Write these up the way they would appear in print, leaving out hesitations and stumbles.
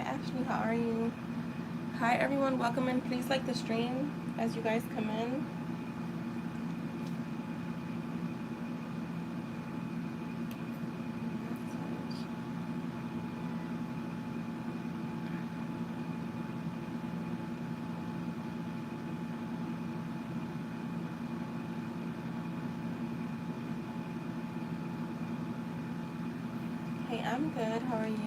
Ashley, how are you? Hi everyone, welcome in. Please like the stream as you guys come in. Hey, I'm good. How are you?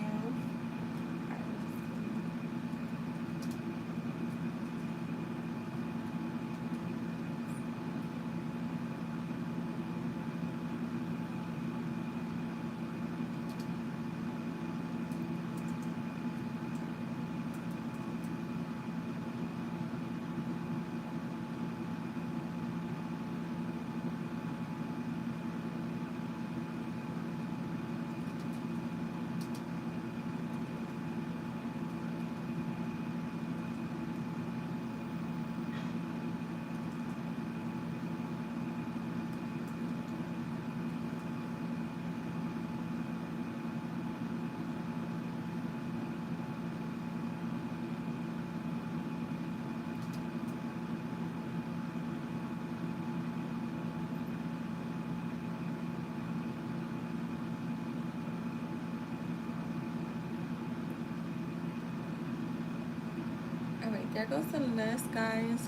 Alright, there goes the list, guys.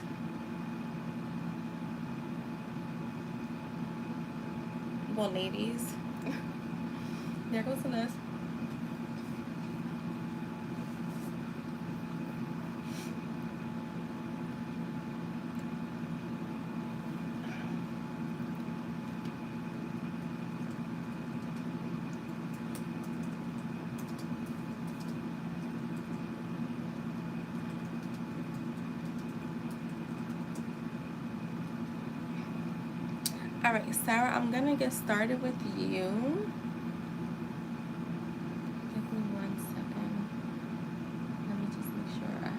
Well, ladies. There goes the list. Alright, Sarah, I'm gonna get started with you. Give me 1 second. Let me just make sure I have.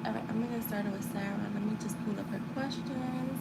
Alright, I'm gonna get started with Sarah. Let me just pull up her questions.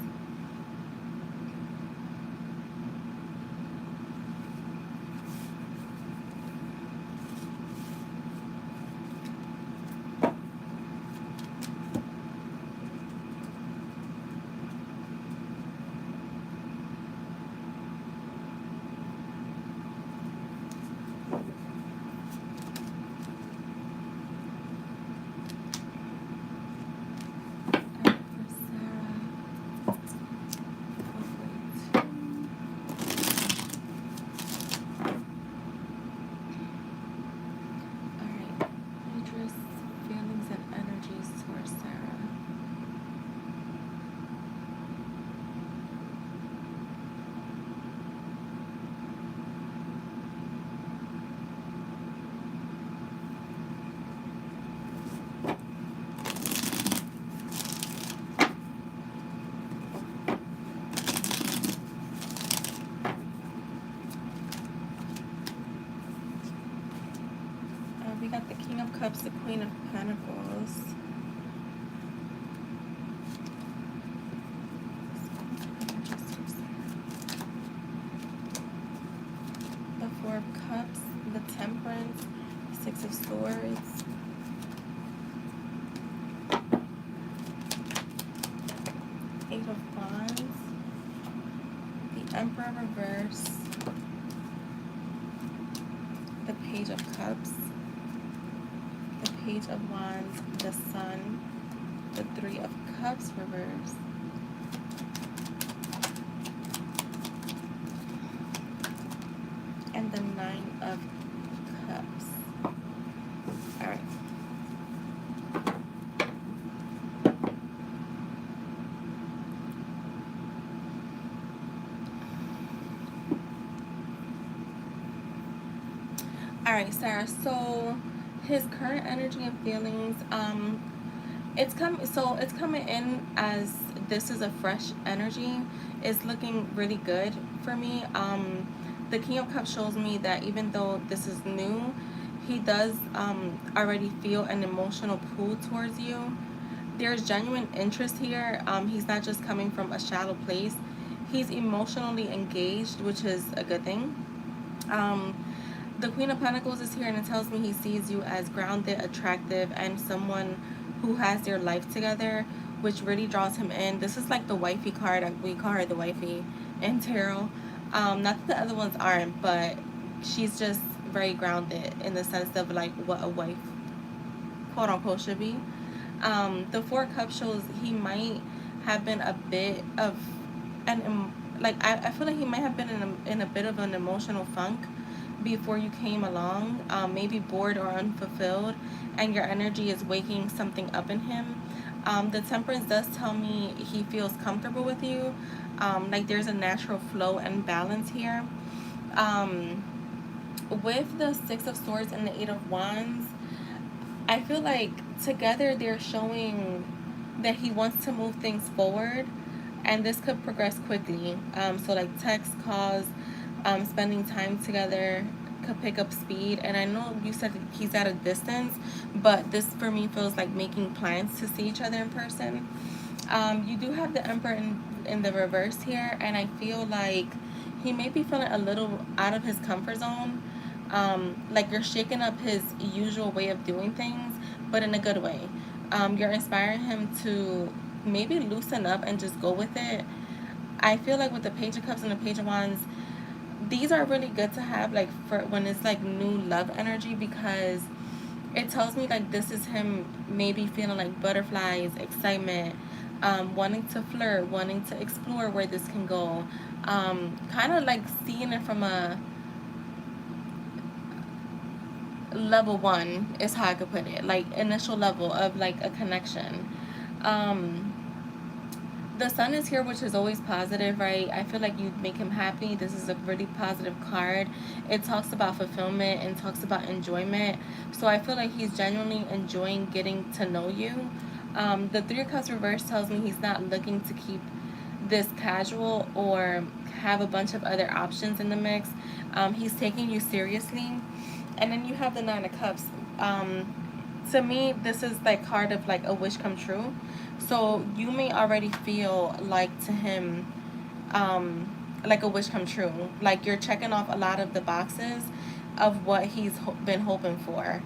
We got the King of Cups, the Queen of Pentacles. The Four of Cups, the Temperance, Six of Swords. Eight of Wands. The Emperor reverse. The Page of Cups. The Page of Wands, the Sun, the Three of Cups reverse, of Cups. All right. All right, Sarah. So his current energy and feelings, it's coming in as this is a fresh energy. It's looking really good for me. The King of Cups shows me that even though this is new, he does already feel an emotional pull towards you. There's genuine interest here. He's not just coming from a shallow place. He's emotionally engaged, which is a good thing. Um, the Queen of Pentacles is here, and it tells me he sees you as grounded, attractive, and someone who has their life together, which really draws him in. This is like the wifey card. We call her the wifey in tarot. Not that the other ones aren't, but she's just very grounded in the sense of like what a wife, quote unquote, should be. The Four of Cups shows he might have been a bit of I feel like he might have been in a bit of an emotional funk before you came along, maybe bored or unfulfilled, and your energy is waking something up in him. The Temperance does tell me he feels comfortable with you, like there's a natural flow and balance here. Um, with the Six of Swords and the Eight of Wands, I feel like together they're showing that he wants to move things forward, and this could progress quickly. So like text, calls, spending time together could pick up speed. And I know you said he's at a distance, but this for me feels like making plans to see each other in person. You do have the Emperor in the reverse here, and I feel like he may be feeling a little out of his comfort zone. Like you're shaking up his usual way of doing things, but in a good way. You're inspiring him to maybe loosen up and just go with it. I feel like with the Page of Cups and the Page of Wands, these are really good to have like for when it's like new love energy, because it tells me like this is him maybe feeling like butterflies, excitement, wanting to flirt, wanting to explore where this can go, kind of like seeing it from a level one is how I could put it, like initial level of like a connection. um the Sun is here, which is always positive, right? I feel like you make him happy. This is a really positive card. It talks about fulfillment and talks about enjoyment. So I feel like he's genuinely enjoying getting to know you. The Three of Cups reverse tells me he's not looking to keep this casual or have a bunch of other options in the mix. He's taking you seriously. And then you have the Nine of Cups. To me, this is like card of like a wish come true. So you may already feel like to him, like a wish come true. Like you're checking off a lot of the boxes of what he's been hoping for.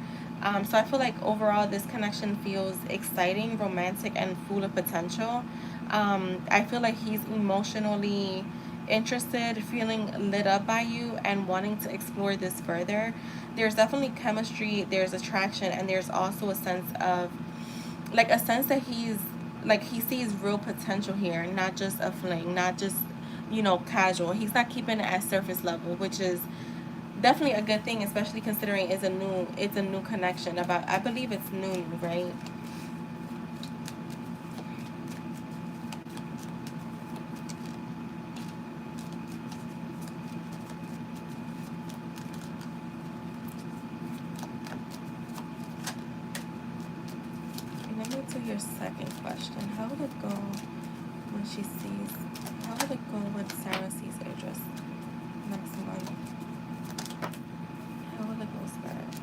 So I feel like overall this connection feels exciting, romantic, and full of potential. I feel like he's emotionally interested, feeling lit up by you, and wanting to explore this further. There's definitely chemistry, there's attraction, and there's also a sense of like a sense that he's like he sees real potential here, not just a fling, not just casual. He's not keeping it at surface level, which is definitely a good thing, especially considering it's a new connection. About I believe it's new, right? Let me to your second question. How would it go when she sees? How would it go when Sarah sees Idris next month? How would it go, Spirit?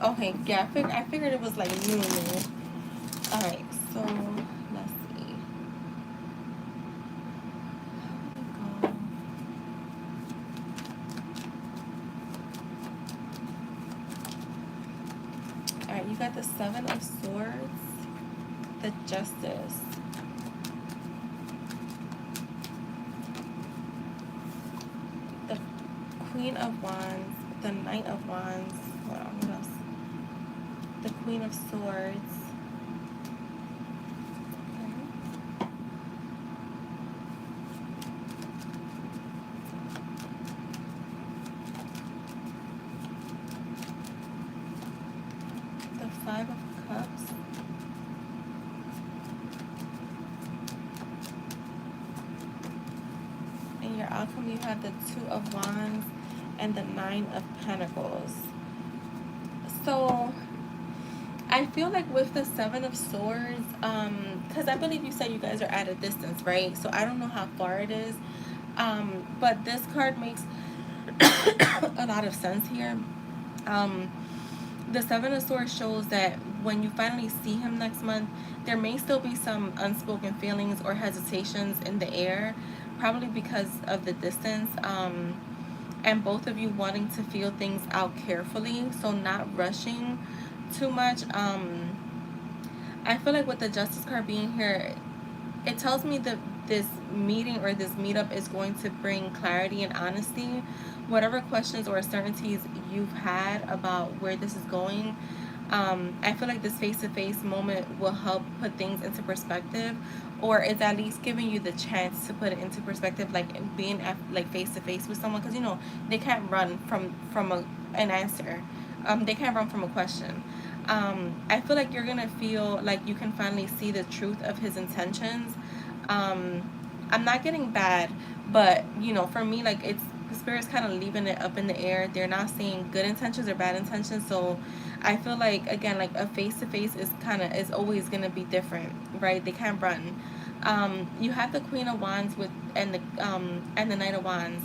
Okay, yeah, I figured it was like new. All right, so let's see. How would it go? All right, You got the Seven of Swords, the Justice, the Queen of Wands, the Knight of Wands. Hold on, what else? The Queen of Swords. The Five of Cups. In your outcome, you have the Two of Wands and the Nine of Pentacles. So I feel like with the Seven of Swords, because I believe you said you guys are at a distance, right? So I don't know how far it is, but this card makes a lot of sense here. The Seven of Swords shows that when you finally see him next month, there may still be some unspoken feelings or hesitations in the air, probably because of the distance, and both of you wanting to feel things out carefully, so not rushing too much. I feel like with the Justice card being here, it tells me that this meeting or this meetup is going to bring clarity and honesty. Whatever questions or uncertainties you've had about where this is going, I feel like this face-to-face moment will help put things into perspective, or it's at least giving you the chance to put it into perspective, like being at, like face-to-face with someone, because you know they can't run from an answer. They can't run from a question. I feel like you're gonna feel like you can finally see the truth of his intentions. I'm not getting bad, but you know, for me, like it's spirit's kind of leaving it up in the air. They're not saying good intentions or bad intentions. So I feel like again, like a face to face is always gonna be different, right? They can't run. You have the Queen of Wands with and the Knight of Wands.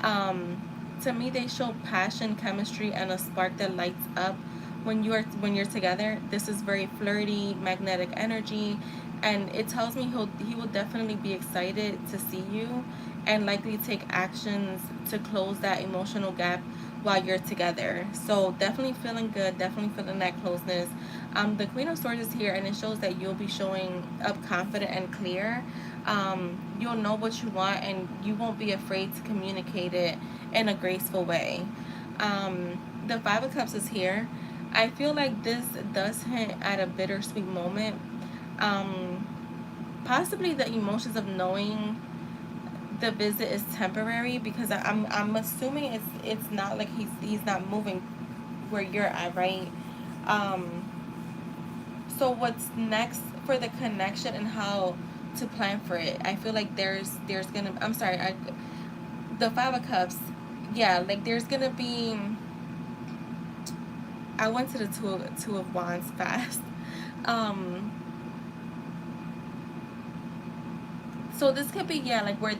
To me, they show passion, chemistry, and a spark that lights up when you're together. This is very flirty, magnetic energy, and it tells me he will definitely be excited to see you, and likely take actions to close that emotional gap while you're together. So definitely feeling good, definitely feeling that closeness. The Queen of Swords is here, and it shows that you'll be showing up confident and clear. You'll know what you want, and you won't be afraid to communicate it in a graceful way. The Five of Cups is here. I feel like this does hint at a bittersweet moment. Um, Possibly the emotions of knowing the visit is temporary, because I'm assuming it's not like he's not moving where you're at, right? Um, so what's next for the connection and how to plan for it? I feel like there's gonna I'm sorry, the Five of Cups, yeah, like there's gonna be. I went to the two of Wands fast. Um, so this could be, yeah, like where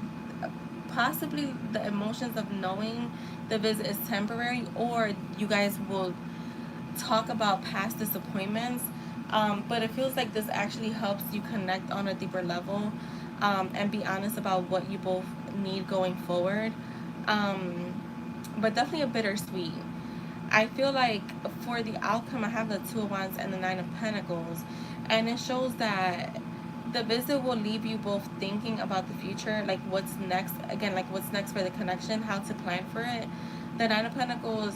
possibly the emotions of knowing the visit is temporary, or you guys will talk about past disappointments. But it feels like this actually helps you connect on a deeper level, and be honest about what you both need going forward. Um, but definitely a bittersweet. I feel like for the outcome, I have the Two of Wands and the Nine of Pentacles, and it shows that the visit will leave you both thinking about the future, like what's next. Again, like what's next for the connection, how to plan for it. The Nine of Pentacles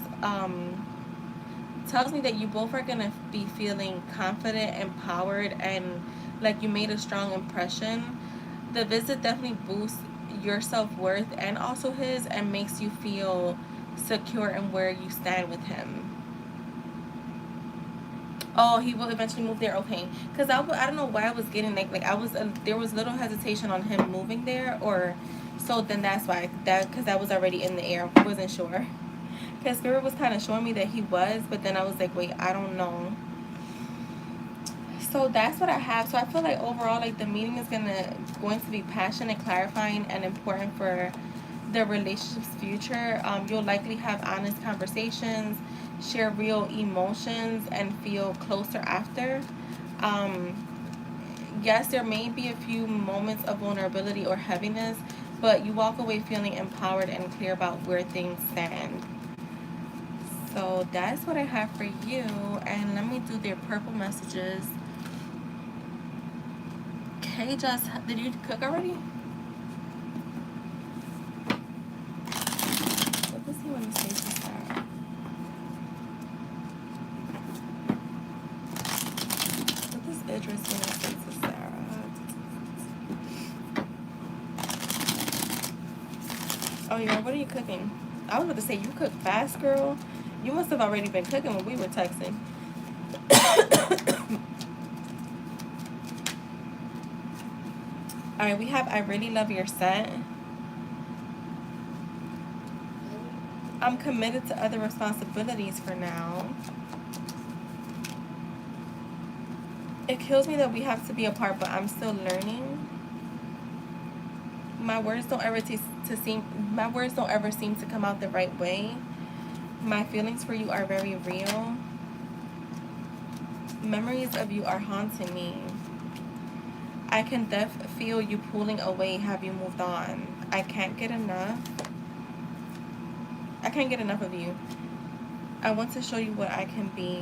tells me that you both are gonna be feeling confident, empowered, and like you made a strong impression. The visit definitely boosts your self-worth and also his, and makes you feel secure in where you stand with him. Oh, he will eventually move there. Okay, because I don't know why I was getting like I was there was little hesitation on him moving there, or so then that's why that because that was already in the air. I wasn't sure because Spirit was kind of showing me that he was, but then I was like, wait, I don't know. So that's what I have. So I feel like overall, like the meeting is going to be passionate, clarifying, and important for the relationship's future. You'll likely have honest conversations, share real emotions, and feel closer after. Um, yes, there may be a few moments of vulnerability or heaviness, but you walk away feeling empowered and clear about where things stand. So that's what I have for you. And let me do their purple messages. Okay, just did you cook already? Let me see what it says to Sarah. What does Idris want to say to Sarah? Oh yeah, what are you cooking? I was about to say you cook fast, girl. You must have already been cooking when we were texting. All right, we have I really love your scent. I'm committed to other responsibilities for now. It kills me that we have to be apart, but I'm still learning. My words don't ever my words don't ever seem to come out the right way. My feelings for you are very real. Memories of you are haunting me. I can feel you pulling away. Have you moved on? I can't get enough. I can't get enough of you. I want to show you what I can be.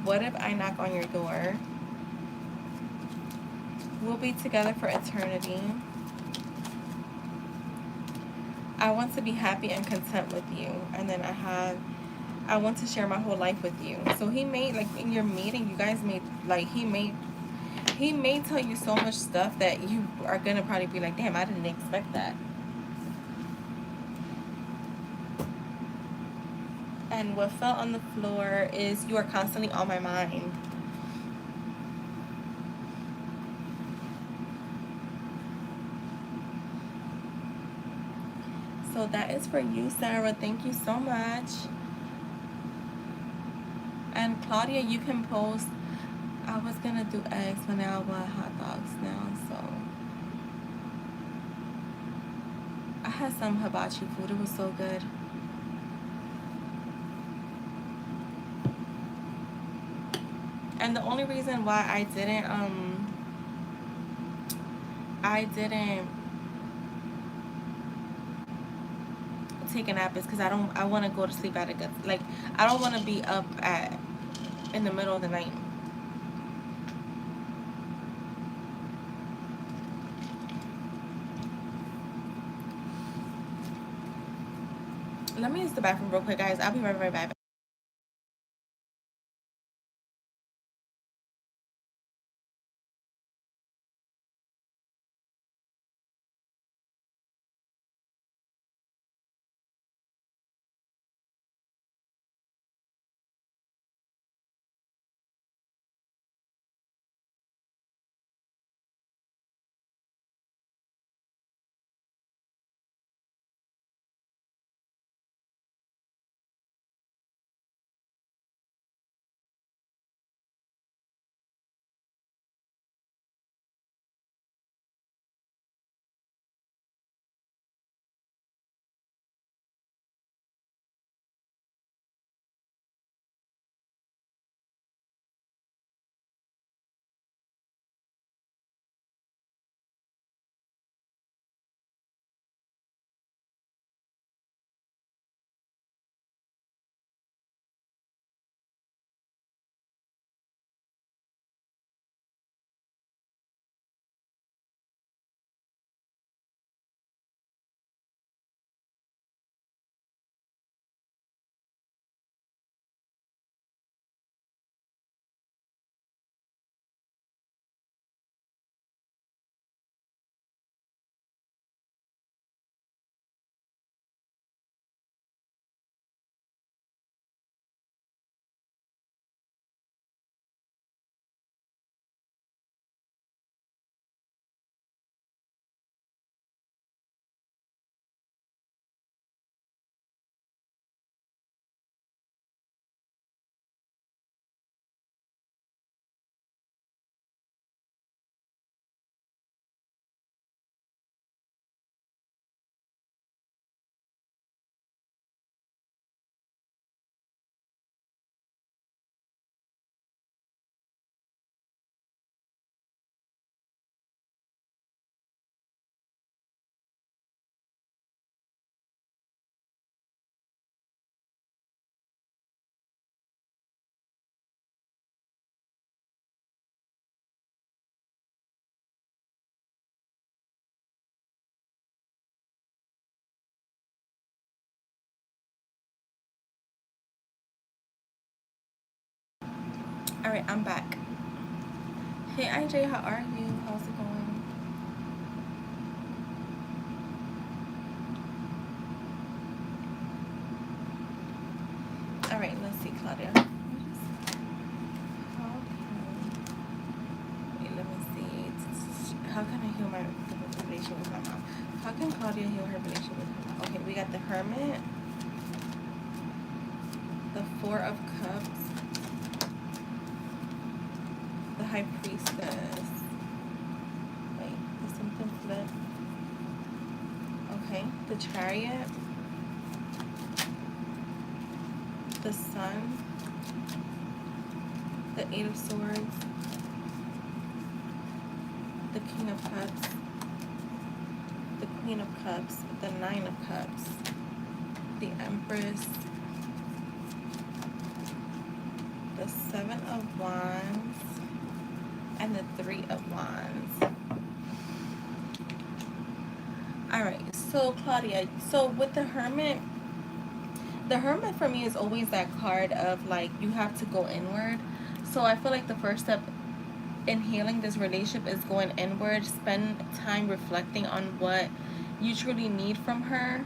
What if I knock on your door? We'll be together for eternity. I want to be happy and content with you. And then I want to share my whole life with you. So he made, like, in your meeting, you guys made, like, he may tell you so much stuff that you are gonna probably be like, damn, I didn't expect that. And what fell on the floor is you are constantly on my mind. So that is for you, Sarah. Thank you so much. And Claudia, you can post. I was gonna do eggs, but now I want hot dogs now. So I had some hibachi food. It was so good. And the only reason why I didn't take a nap is because I want to go to sleep at a good, like, I don't want to be up at in the middle of the night. Let me use the bathroom real quick, guys. I'll be right back. All right, I'm back. Hey, IJ, how are you? How's it going? All right, let's see, Claudia. Wait, let me see. How can I heal my relation with my mom? How can Claudia heal her relation with her mom? Okay, we got the Hermit, the Four of Cups, the High Priestess. Wait, is something flipped? Okay, the Chariot, the Sun, the Eight of Swords, the King of Cups, the Queen of Cups, the Nine of Cups, the Empress, the Seven of Wands, and the Three of Wands. Alright, so Claudia, so with the Hermit for me is always that card of like you have to go inward. So I feel like the first step in healing this relationship is going inward. Spend time reflecting on what you truly need from her,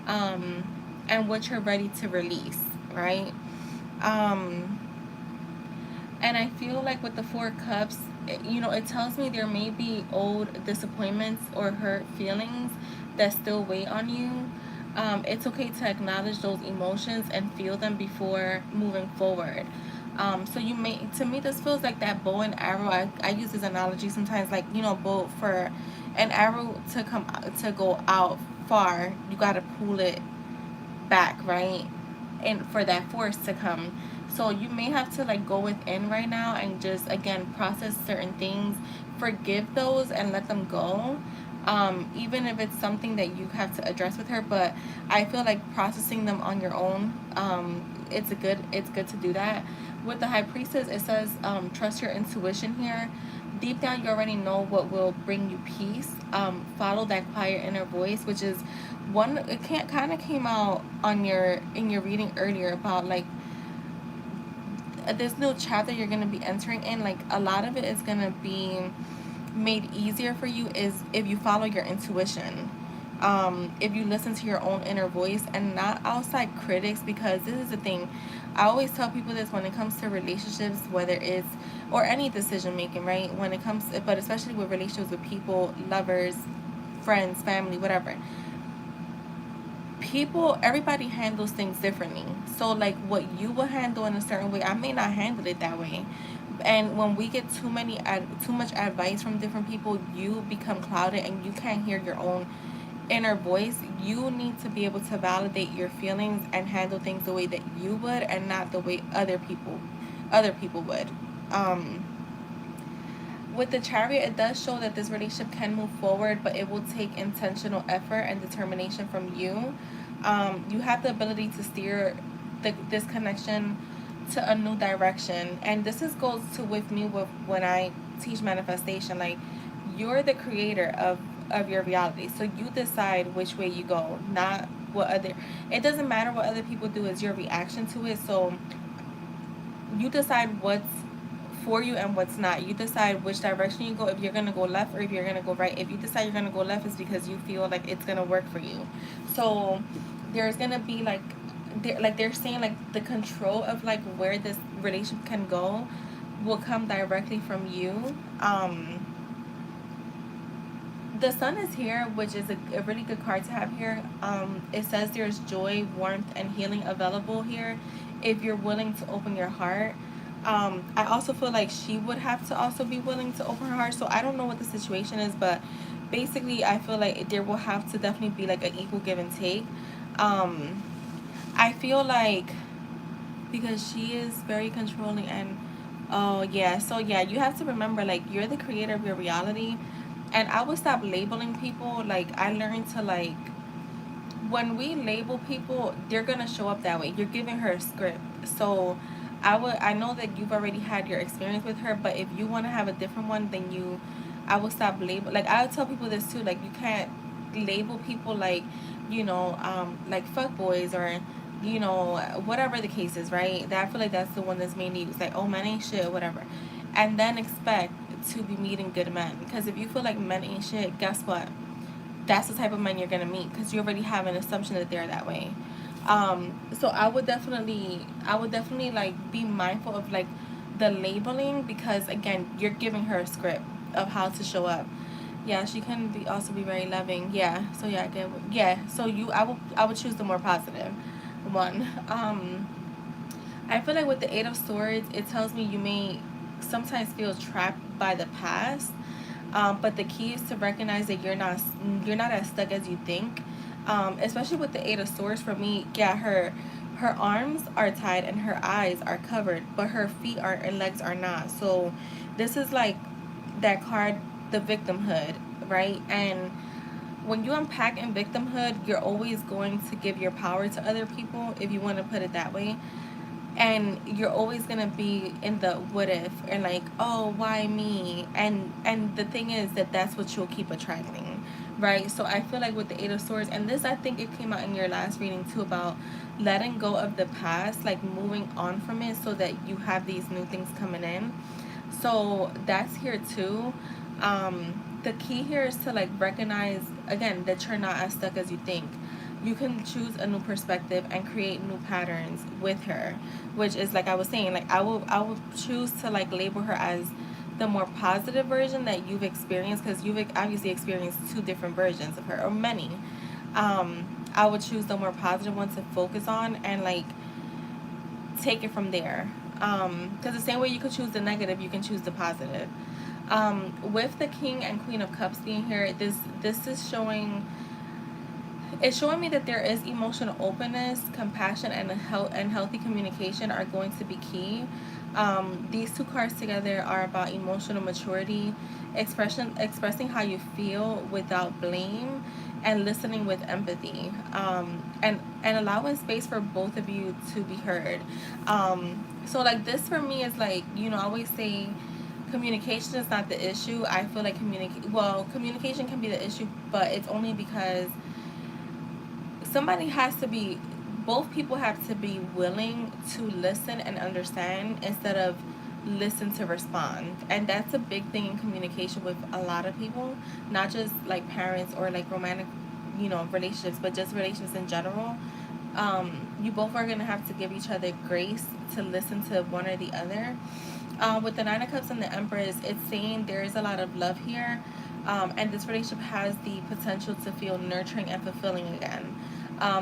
and what you're ready to release, right? Um, and I feel like with the Four Cups, it tells me there may be old disappointments or hurt feelings that still weigh on you. It's okay to acknowledge those emotions and feel them before moving forward. So to me, this feels like that bow and arrow. I use this analogy sometimes, like, bow for an arrow to go out far, you got to pull it back, right? And for that force to come. So you may have to like go within right now and just again process certain things, forgive those and let them go. Even if it's something that you have to address with her, but I feel like processing them on your own, it's good to do that. With the High Priestess, it says trust your intuition here. Deep down, you already know what will bring you peace. Follow that quiet inner voice, which is one. It can't kind of came out on in your reading earlier about like this new chapter you're gonna be entering in. Like a lot of it is gonna be made easier for you is if you follow your intuition. If you listen to your own inner voice and not outside critics, because this is the thing. I always tell people this when it comes to relationships, whether it's or any decision making, right? When it comes, but especially with relationships with people, lovers, friends, family, whatever. Everybody handles things differently. So like what you will handle in a certain way, I may not handle it that way. And when we get too much advice from different people, you become clouded and you can't hear your own inner voice. You need to be able to validate your feelings and handle things the way that you would and not the way other people would. Um with the Chariot, it does show that this relationship can move forward, but it will take intentional effort and determination from you. You have the ability to steer this connection to a new direction, and this goes to with me with when I teach manifestation. Like you're the creator of your reality, so you decide which way you go, not what other. It doesn't matter what other people do; it's your reaction to it. So you decide what's for you and what's not. You decide which direction you go, if you're gonna go left or if you're gonna go right. If you decide you're gonna go left, it's because you feel like it's gonna work for you. So there's gonna be they're saying like the control of like where this relationship can go will come directly from you. The Sun is here, which is a really good card to have here. It says there's joy, warmth, and healing available here if you're willing to open your heart. I also feel like she would have to also be willing to open her heart. So I don't know what the situation is, but basically I feel like there will have to definitely be like an equal give and take. Um, I feel like because she is very controlling and oh yeah, so yeah, you have to remember like you're the creator of your reality, and I would stop labeling people. Like I learned to like when we label people, they're gonna show up that way. You're giving her a script. So I know that you've already had your experience with her, but if you want to have a different one, then I will stop label. Like I would tell people this too. Like you can't label people like, like fuck boys or you know, whatever the case is, right? That I feel like that's the one that's mainly used, like, oh, men ain't shit, whatever. And then expect to be meeting good men. Because if you feel like men ain't shit, guess what? That's the type of men you're gonna meet because you already have an assumption that they're that way. So I would definitely like be mindful of like the labeling because again, you're giving her a script of how to show up. Yeah, she can be also be very loving. Yeah, so yeah, again, yeah. So I would choose the more positive one. I feel like with the Eight of Swords, it tells me you may sometimes feel trapped by the past, but the key is to recognize that you're not as stuck as you think. Especially with the Eight of Swords, for me, yeah, her arms are tied and her eyes are covered, but her feet are and legs are not. So this is like that card, the victimhood, right? And when you unpack in victimhood, you're always going to give your power to other people, if you want to put it that way, and you're always gonna be in the what if and like, oh, why me? And the thing is that that's what you'll keep attracting, right? So I feel like with the Eight of Swords, and this I think it came out in your last reading too, about letting go of the past, like moving on from it so that you have these new things coming in. So that's here too. The key here is to like recognize again that you're not as stuck as you think. You can choose a new perspective and create new patterns with her, which is like I was saying, like I will choose to like label her as the more positive version that you've experienced, because you've obviously experienced two different versions of her, or many. I would choose the more positive one to focus on and like take it from there. Because the same way you could choose the negative, you can choose the positive. With the King and Queen of Cups being here, this is showing, it's showing me that there is emotional openness, compassion, and healthy communication are going to be key. These two cards together are about emotional maturity, expressing how you feel without blame, and listening with empathy, and allowing space for both of you to be heard. So like this for me is like, you know, I always say communication is not the issue. I feel like communication can be the issue, but it's only because somebody has to be, both people have to be willing to listen and understand instead of listen to respond. And that's a big thing in communication with a lot of people, not just like parents or like romantic, you know, relationships, but just relationships in general. You both are going to have to give each other grace to listen to one or the other. With the Nine of Cups and the Empress, it's saying there is a lot of love here, and this relationship has the potential to feel nurturing and fulfilling again.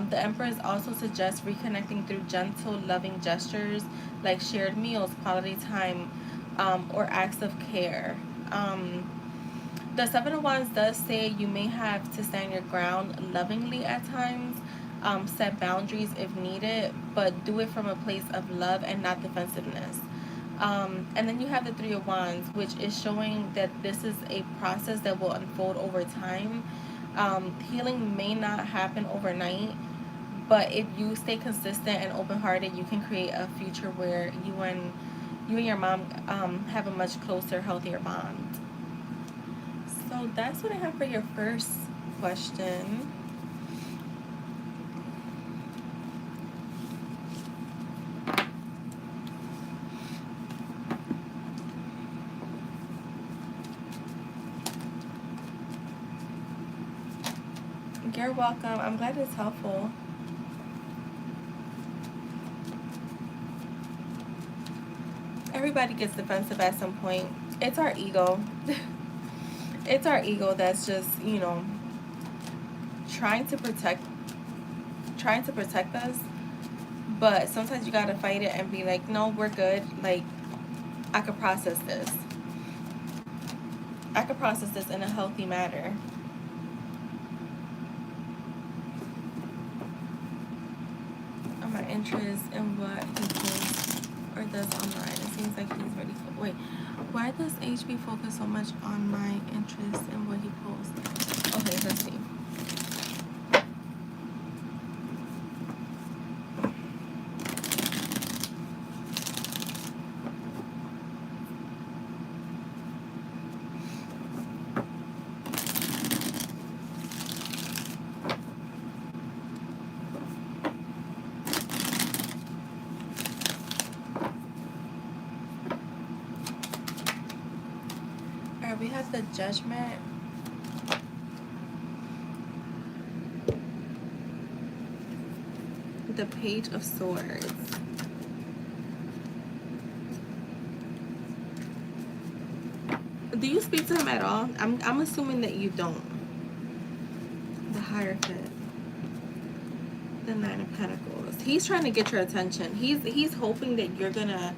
The Empress also suggests reconnecting through gentle, loving gestures like shared meals, quality time, or acts of care. Um, the Seven of Wands does say you may have to stand your ground lovingly at times, set boundaries if needed, but do it from a place of love and not defensiveness. And then you have the Three of Wands, which is showing that this is a process that will unfold over time. Healing may not happen overnight, but if you stay consistent and open-hearted, you can create a future where you and your mom have a much closer, healthier bond. So that's what I have for your first question. You're welcome. I'm glad it's helpful. Everybody gets defensive at some point. It's our ego. It's our ego that's just, you know, trying to protect us. But sometimes you gotta fight it and be like, no, we're good. Like, I could process this. I could process this in a healthy manner. My interest in what he posts or does online. It seems like he's ready for. Wait, why does HB focus so much on my interest in what he posts? Okay, let's see. we have the Judgment. The Page of Swords. Do you speak to him at all? I'm assuming that you don't. The Hierophant. The Nine of Pentacles. He's trying to get your attention. He's hoping that you're gonna,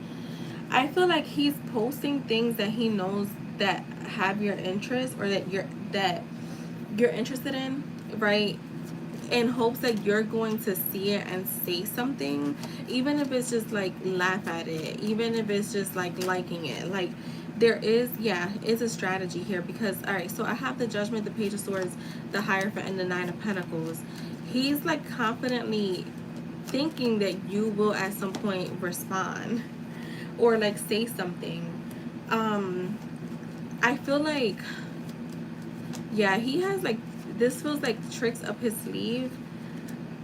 I feel like he's posting things that he knows that have your interest, or that you're interested in, right? In hopes that you're going to see it and say something, even if it's just like laugh at it, even if it's just like liking it. Like, there is, yeah, is a strategy here, because all right, so I have the Judgment, the Page of Swords, the Hierophant, and the Nine of Pentacles. He's like confidently thinking that you will at some point respond or like say something. I feel like, yeah, he has like, this feels like tricks up his sleeve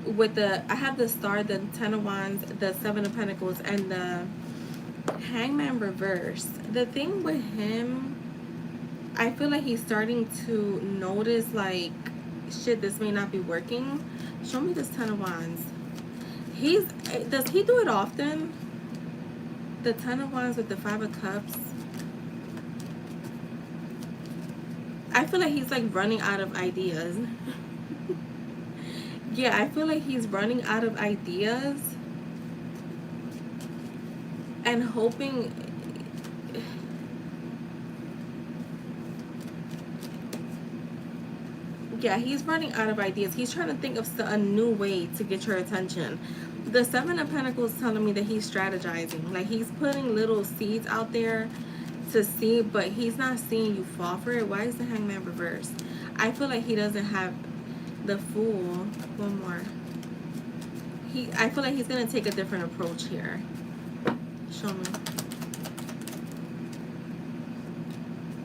with the, I have the Star, the Ten of Wands, the Seven of Pentacles, and the Hangman reverse. The thing with him, I feel like he's starting to notice like, shit, this may not be working. Show me this Ten of Wands. Does he do it often? The Ten of Wands with the Five of Cups. I feel like he's like running out of ideas. Yeah, I feel like he's running out of ideas and hoping. Yeah, he's running out of ideas. He's trying to think of a new way to get your attention. The Seven of Pentacles is telling me that he's strategizing. Like, he's putting little seeds out there to see, but he's not seeing you fall for it. Why is the Hangman reversed? I feel like he doesn't have the Fool. One more. I feel like he's gonna take a different approach here. Show me.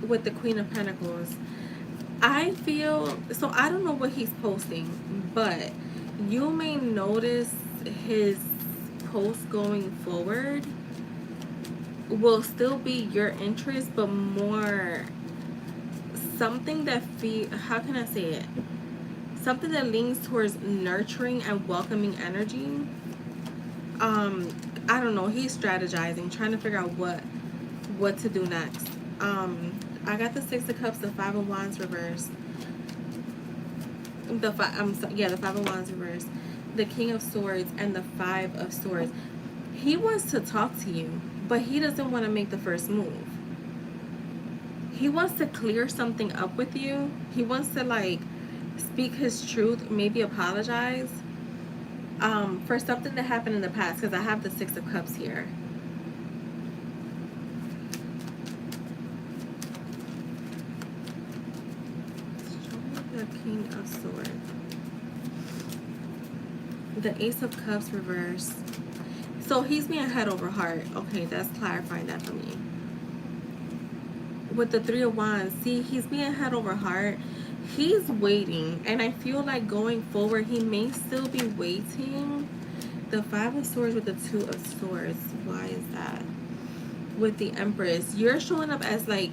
With the Queen of Pentacles, I feel, so I don't know what he's posting, but you may notice his post going forward will still be your interest, but more something that how can I say it? Something that leans towards nurturing and welcoming energy. I don't know, he's strategizing, trying to figure out what to do next. I got the Six of Cups, the Five of Wands reversed. The Five of Wands reversed. The King of Swords and the Five of Swords. He wants to talk to you, but he doesn't want to make the first move. He wants to clear something up with you. He wants to like speak his truth, maybe apologize for something that happened in the past, because I have the Six of Cups here. The King of Swords. The Ace of Cups reversed. So he's being head over heart. Okay, that's clarifying that for me. With the Three of Wands, see, he's being head over heart. He's waiting, and I feel like going forward, he may still be waiting. The Five of Swords with the Two of Swords. Why is that? With the Empress, you're showing up as like,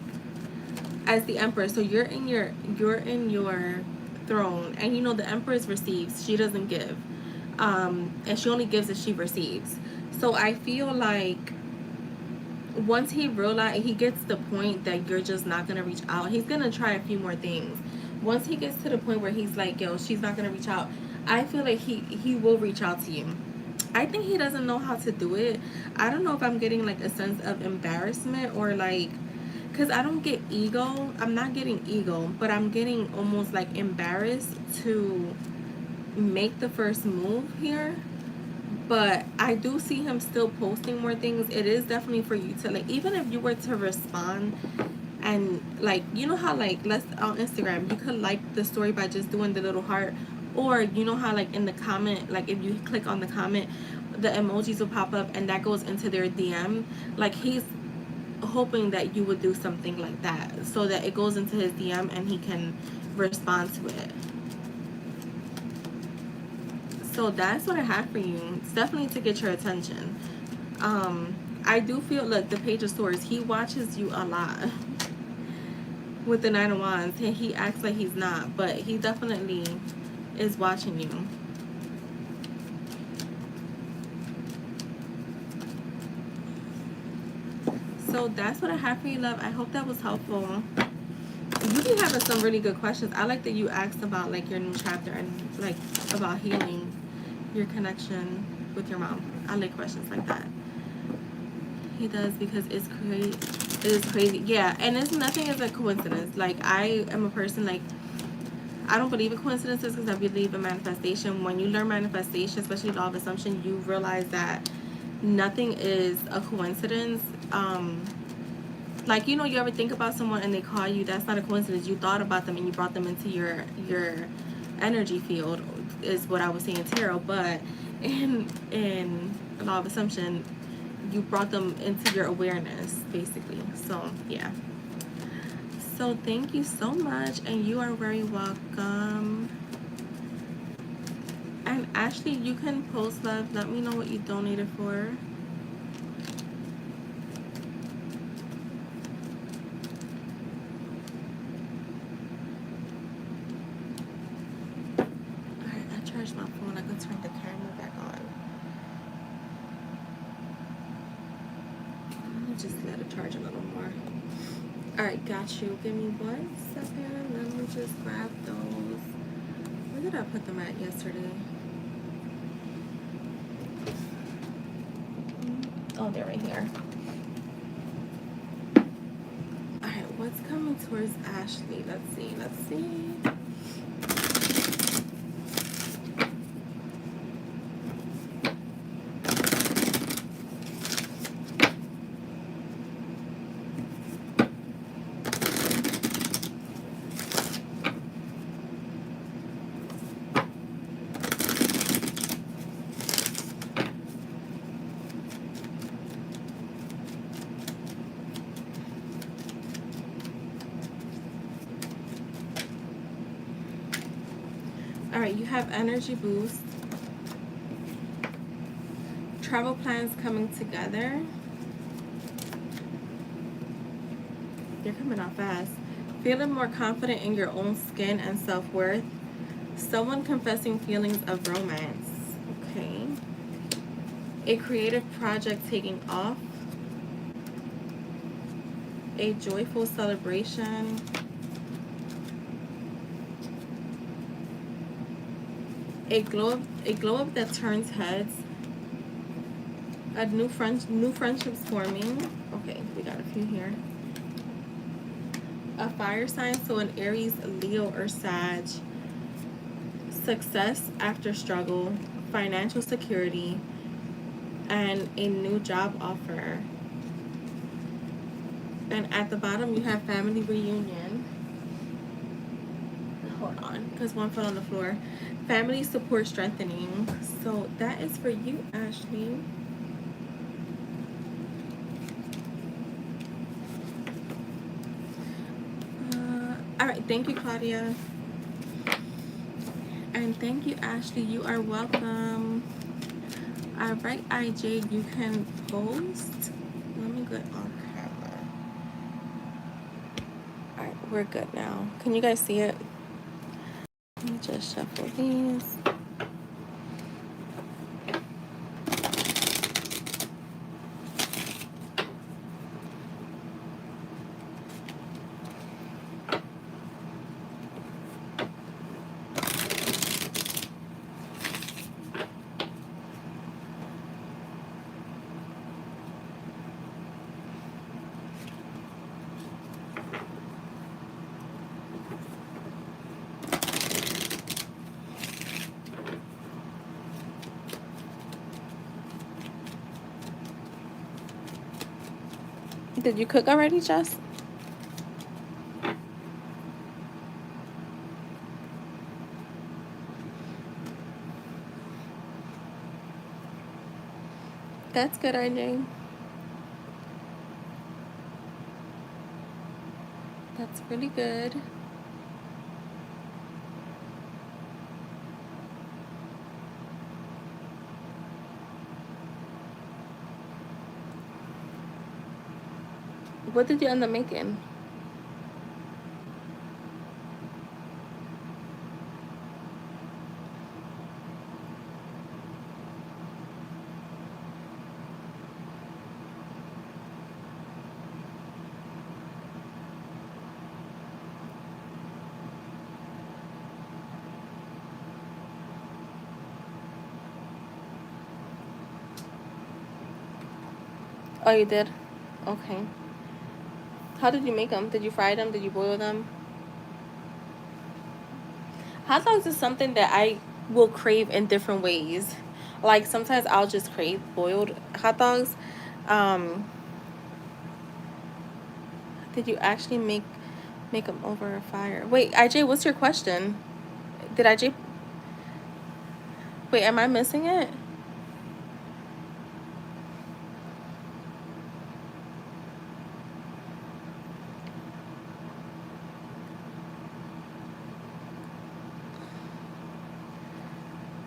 as the Empress. So you're in your throne, and you know the Empress receives, she doesn't give, and she only gives as she receives. So I feel like once he realizes, he gets the point that you're just not gonna reach out, he's gonna try a few more things. Once he gets to the point where he's like, yo, she's not gonna reach out, I feel like he will reach out to you. I think he doesn't know how to do it. I don't know if I'm getting like a sense of embarrassment, or like, because I don't get ego. I'm not getting ego, but I'm getting almost like embarrassed to make the first move here. But I do see him still posting more things. It is definitely for you to like, even if you were to respond and like, you know how like, let's on Instagram, you could like the story by just doing the little heart, or you know how like in the comment, like if you click on the comment, the emojis will pop up and that goes into their DM. Like, he's hoping that you would do something like that so that it goes into his DM and he can respond to it. So that's what I have for you. It's definitely to get your attention. I do feel like the Page of Swords, he watches you a lot. with the Nine of Wands. He acts like he's not, but he definitely is watching you. So that's what I have for you, love. I hope that was helpful. You be having some really good questions. I like that you asked about like your new chapter and like about healing your connection with your mom. I like questions like that. He does, because it's crazy. It is crazy. Yeah, and it's nothing is a coincidence. Like, I am a person, like, I don't believe in coincidences because I believe in manifestation. When you learn manifestation, especially law of assumption, you realize that nothing is a coincidence. Like, you know, you ever think about someone and they call you, that's not a coincidence. You thought about them and you brought them into your energy field, is what I was saying, tarot. But in law of assumption, you brought them into your awareness, basically. So yeah. So thank you so much, and you are very welcome. And Ashley, you can post, love. Let me know what you donated for. Alright, I charged my phone. I can turn the camera back on. Let me just let it charge a little more. Alright, got you. Give me 1 second. Let me just grab those. Where did I put them at yesterday? Oh, they're right here. Alright, what's coming towards Ashley? Let's see. Let's see. All right, you have energy boost, travel plans coming together. You're coming out fast. Feeling more confident in your own skin and self-worth. Someone confessing feelings of romance. Okay. A creative project taking off. A joyful celebration. A glow up that turns heads. A new friendships forming. Okay, we got a few here. A fire sign, so an Aries, Leo, or Sag. Success after struggle, financial security, and a new job offer. And at the bottom you have family reunion. Hold on, because one fell on the floor. Family support strengthening. So that is for you, Ashley. All right, thank you, Claudia. And thank you, Ashley. You are welcome. All right, IJ, you can post. Let me get on camera. All right, we're good now. Can you guys see it? Let me just shuffle these. Did you cook already, Jess? That's good, IJ. That's really good. What did you end up making? Oh, you did? Okay. How did you make them? Did you fry them? Did you boil them? Hot dogs is something that I will crave in different ways. Like sometimes I'll just crave boiled hot dogs. Um, did you actually make them over a fire? Wait, IJ, what's your question? Did IJ? Wait, am I missing it?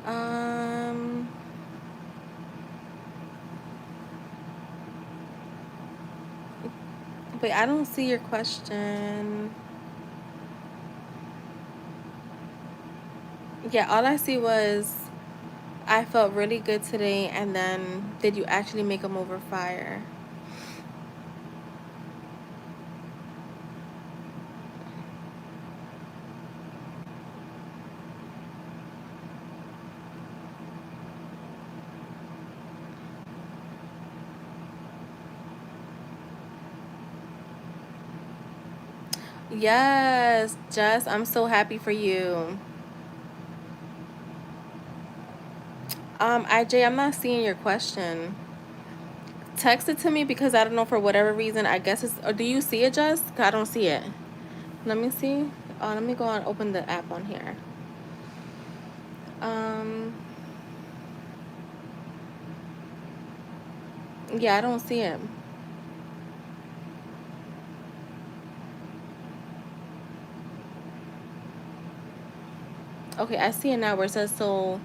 Um, wait, I don't see your question. Yeah, all I see was I felt really good today, and then did you actually make them over fire? Yes, Jess, I'm so happy for you. IJ, I'm not seeing your question. Text it to me because I don't know, for whatever reason. I guess it's. Or do you see it, Jess? 'Cause I don't see it. Let me see. Let me go and open the app on here. Um. Yeah, I don't see it. Okay, I see it now where it says so,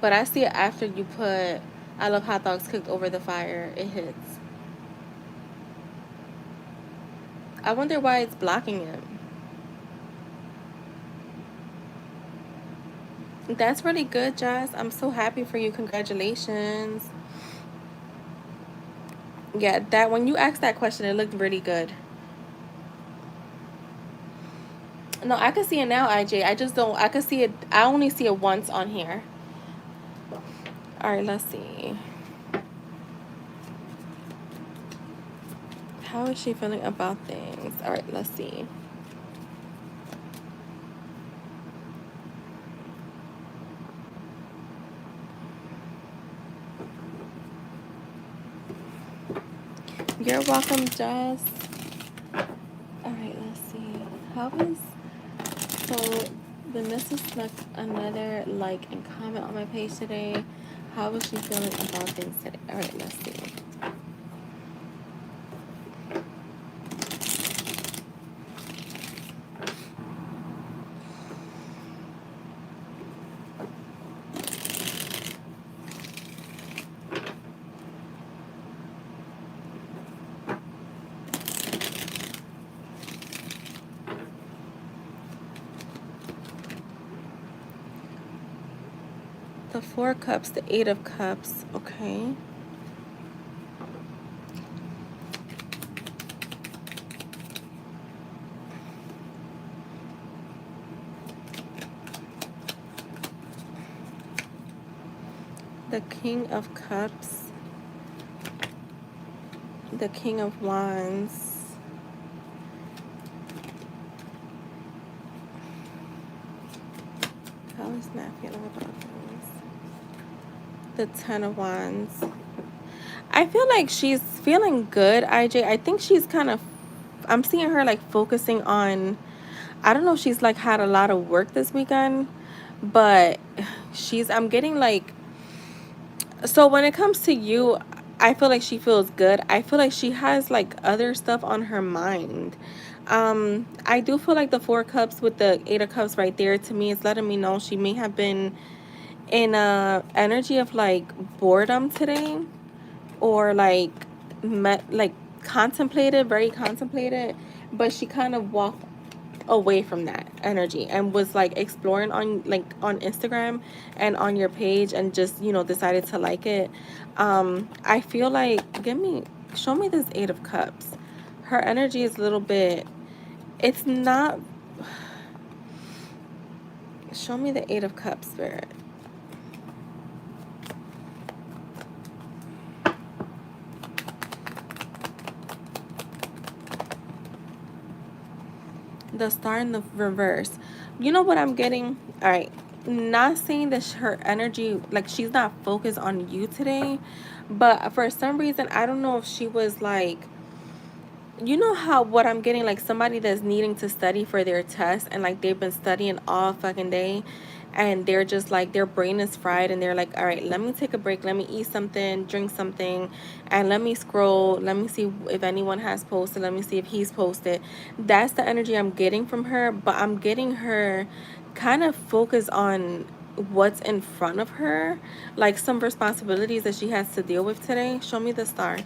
but I see it after you put I love hot dogs cooked over the fire. It hits. I wonder why it's blocking it. That's really good, Jess. I'm so happy for you. Congratulations. Yeah, that when you asked that question, it looked really good. No, I can see it now, IJ. I just don't. I can see it. I only see it once on here. All right, let's see. How is she feeling about things? All right, let's see. You're welcome, Jess. All right, let's see. How is so? The missus snuck another like and comment on my page today. How is she feeling about things today? All right, let's see. The 4 cups, the 8 of cups. Okay. The King of Cups. The King of Wands. How is Matt feeling about things? The 10 of Wands. I feel like she's feeling good, IJ. I think she's kind of, I'm seeing her like focusing on, I don't know if she's like had a lot of work this weekend, but I'm getting like, so when it comes to you, I feel like she feels good. I feel like she has like other stuff on her mind. I do feel like the 4 cups with the 8 of cups right there, to me, it's letting me know she may have been in a energy of like boredom today, or like like contemplated, very contemplated, but she kind of walked away from that energy and was like exploring on like on Instagram and on your page, and just, you know, decided to like it. I feel like, show me this 8 of cups. Her energy is a little bit, it's not, show me the 8 of cups, Spirit. The Star in the reverse. You know what I'm getting? All right. Not saying that her energy, like she's not focused on you today, but for some reason, I don't know if she was like, you know how what I'm getting, like somebody that's needing to study for their test and like they've been studying all fucking day and they're just like their brain is fried and they're like, all right, let me take a break, let me eat something, drink something, and let me scroll, let me see if anyone has posted, let me see if he's posted. That's the energy I'm getting from her, but I'm getting her kind of focused on what's in front of her, like some responsibilities that she has to deal with today. Show me the Star.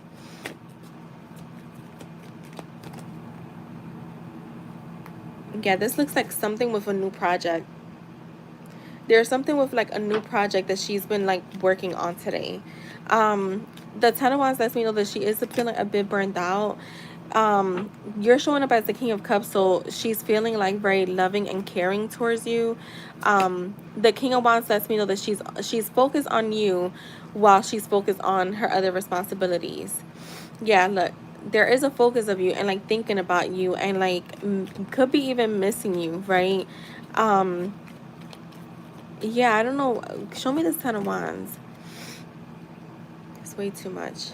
Yeah, this looks like something with a new project. There's something with like a new project that she's been like working on today. Um, the Ten of Wands lets me know that she is feeling a bit burned out. You're showing up as the King of Cups, so she's feeling like very loving and caring towards you. The King of Wands lets me know that she's focused on you while she's focused on her other responsibilities. Yeah, look, there is a focus of you and like thinking about you and like could be even missing you, right? Um, yeah, I don't know. Show me this Ten of Wands. It's way too much.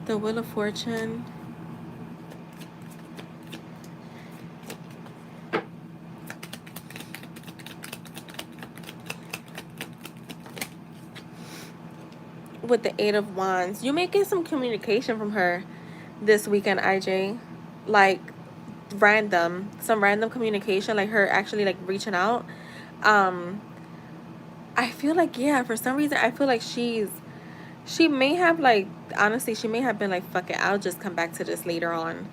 The Wheel of Fortune. With the Eight of Wands. You may get some communication from her this weekend, IJ. Like some random communication, like her actually like reaching out. Um, I feel like, yeah, for some reason I feel like she may have like, honestly, she may have been like, fuck it, I'll just come back to this later on.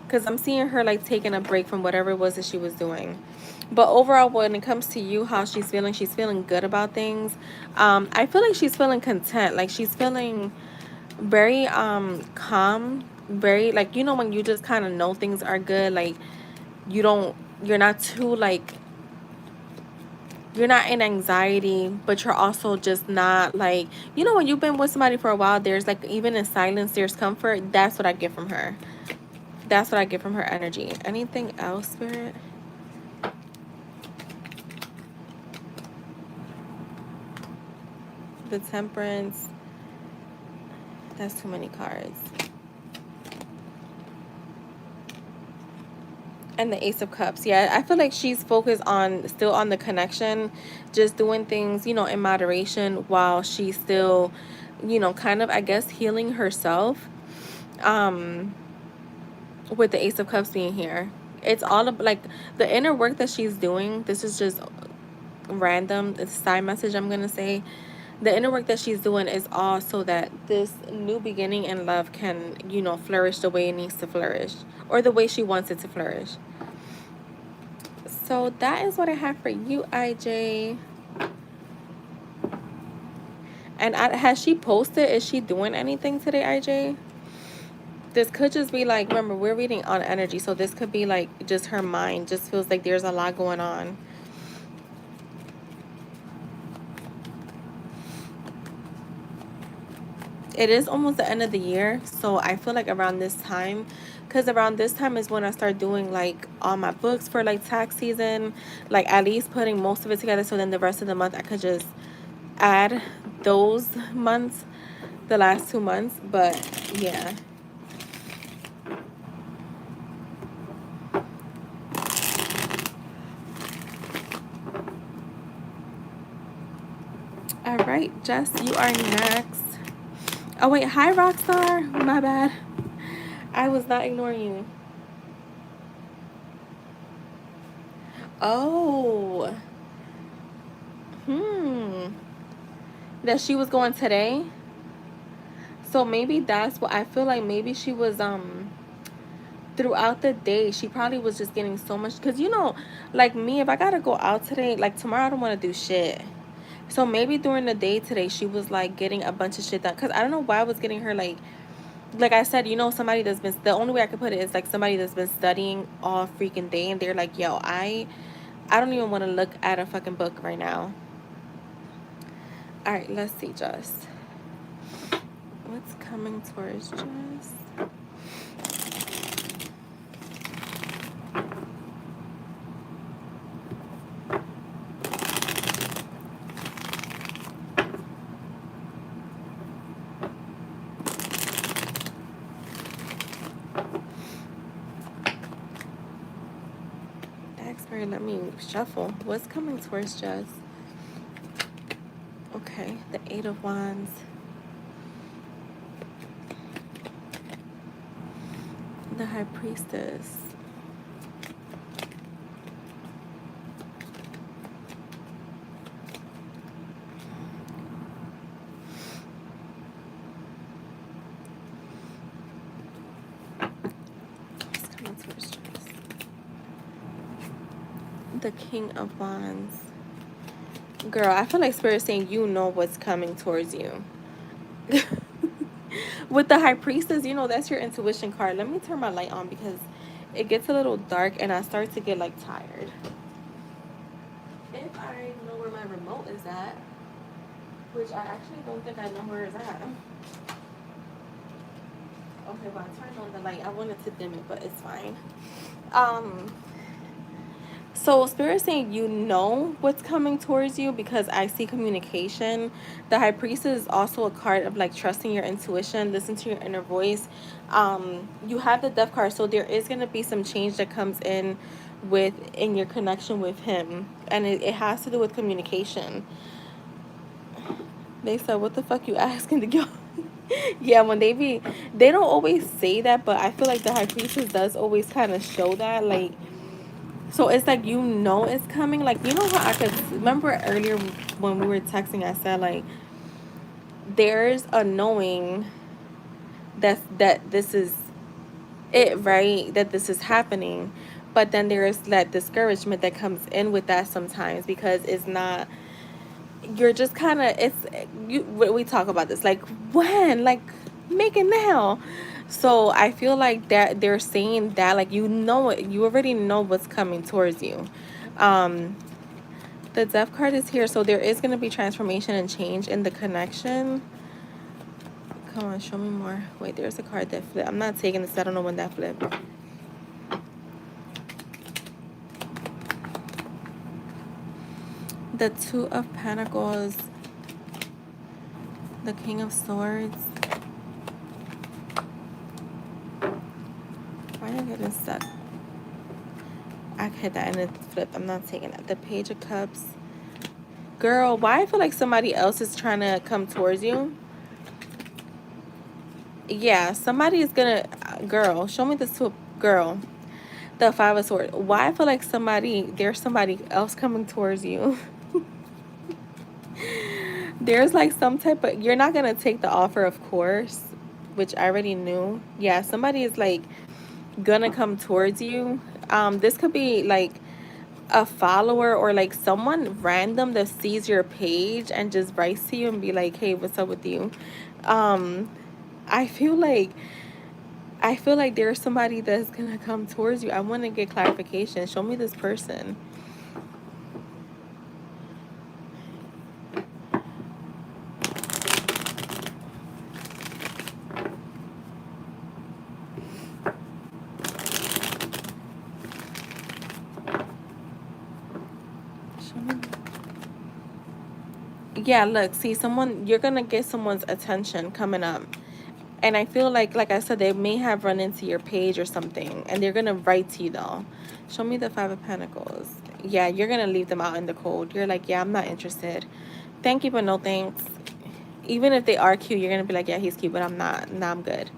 Because I'm seeing her like taking a break from whatever it was that she was doing. But overall, when it comes to you, how she's feeling good about things. I feel like she's feeling content. Like she's feeling very calm, very like, you know, when you just kind of know things are good, like you don't, you're not too like, you're not in anxiety, but you're also just not like, you know, when you've been with somebody for a while, there's like, even in silence there's comfort. That's what I get from her. That's what I get from her energy. Anything else, Spirit? The Temperance. That's too many cards. And the Ace of Cups. Yeah, I feel like she's focused on, still on the connection, just doing things, you know, in moderation while she's still, you know, kind of, I guess, healing herself. With the Ace of Cups being here, it's all of like the inner work that she's doing. This is just random. It's a side message I'm gonna say. The inner work that she's doing is all so that this new beginning in love can, you know, flourish the way it needs to flourish, or the way she wants it to flourish. So that is what I have for you, IJ. And has she posted? Is she doing anything today, IJ? This could just be like, remember, we're reading on energy, so this could be like just her mind just feels like there's a lot going on. It is almost the end of the year, so I feel like around this time, because around this time is when I start doing like all my books for like tax season, like at least putting most of it together, so then the rest of the month I could just add those months, the last 2 months. But yeah. All right, Jess, you are next. Oh wait, hi Rockstar, my bad, I was not ignoring you. Oh, that she was going today. So maybe that's what I feel like. Maybe she was throughout the day she probably was just getting so much, because you know, like me, if I gotta go out today, like tomorrow I don't want to do shit. So maybe during the day today she was like getting a bunch of shit done, because I don't know why I was getting her like I said, you know, somebody that's been, the only way I could put it is like somebody that's been studying all freaking day and they're like, yo, I don't even want to look at a fucking book right now. All right, let's see, Jess. What's coming towards Jess? Daxbury, let me shuffle. What's coming towards Jess? Okay, the Eight of Wands. The High Priestess. What's coming towards Jess? The King of Wands. Girl, I feel like Spirit saying you know what's coming towards you. With the High Priestess, you know, that's your intuition card. Let me turn my light on because it gets a little dark and I start to get like tired. If I know where my remote is at, which I actually don't think I know where it's at. Okay, well, I turned on the light. I wanted to dim it, but it's fine. So Spirit saying you know what's coming towards you because I see communication. The High Priestess is also a card of like trusting your intuition, listen to your inner voice. You have the Death card, so there is gonna be some change that comes in your connection with him, and it has to do with communication. They said, "What the fuck you asking to go?" Yeah, when they don't always say that, but I feel like the High Priestess does always kind of show that, like. So it's like you know it's coming. Like, you know how I could remember earlier when we were texting, I said like there's a knowing that this is it, right? That this is happening. But then there's that discouragement that comes in with that sometimes because it's not you're just kind of it's you we talk about this like when like make it now. So I feel like that they're saying that like you know it, you already know what's coming towards you. um the Death card is here, so there is going to be transformation and change in the connection. Come on, show me more. Wait, there's a card that flipped. I'm not taking this. I don't know when that flipped. The Two of Pentacles. The King of Swords. Why am I getting stuck? I hit that and it flipped. I'm not taking that. The Page of Cups. Girl, why I feel like somebody else is trying to come towards you? Yeah, somebody is gonna... Girl, show me this to a girl. The Five of Swords. Why I feel like there's somebody else coming towards you. There's like some type of... You're not gonna take the offer, of course, which I already knew. Yeah, somebody is like gonna come towards you. This could be like a follower or like someone random that sees your page and just writes to you and be like, hey, what's up with you? I feel like there's somebody that's gonna come towards you. I want to get clarification. Show me this person. Show me. Yeah, look, see, you're gonna get someone's attention coming up. And I feel like I said, they may have run into your page or something, and they're gonna write to you though. Show me the Five of Pentacles. Yeah, you're gonna leave them out in the cold. You're like, yeah, I'm not interested. Thank you, but no thanks. Even if they are cute, you're gonna be like, yeah, he's cute, but I'm not. Nah, I'm good.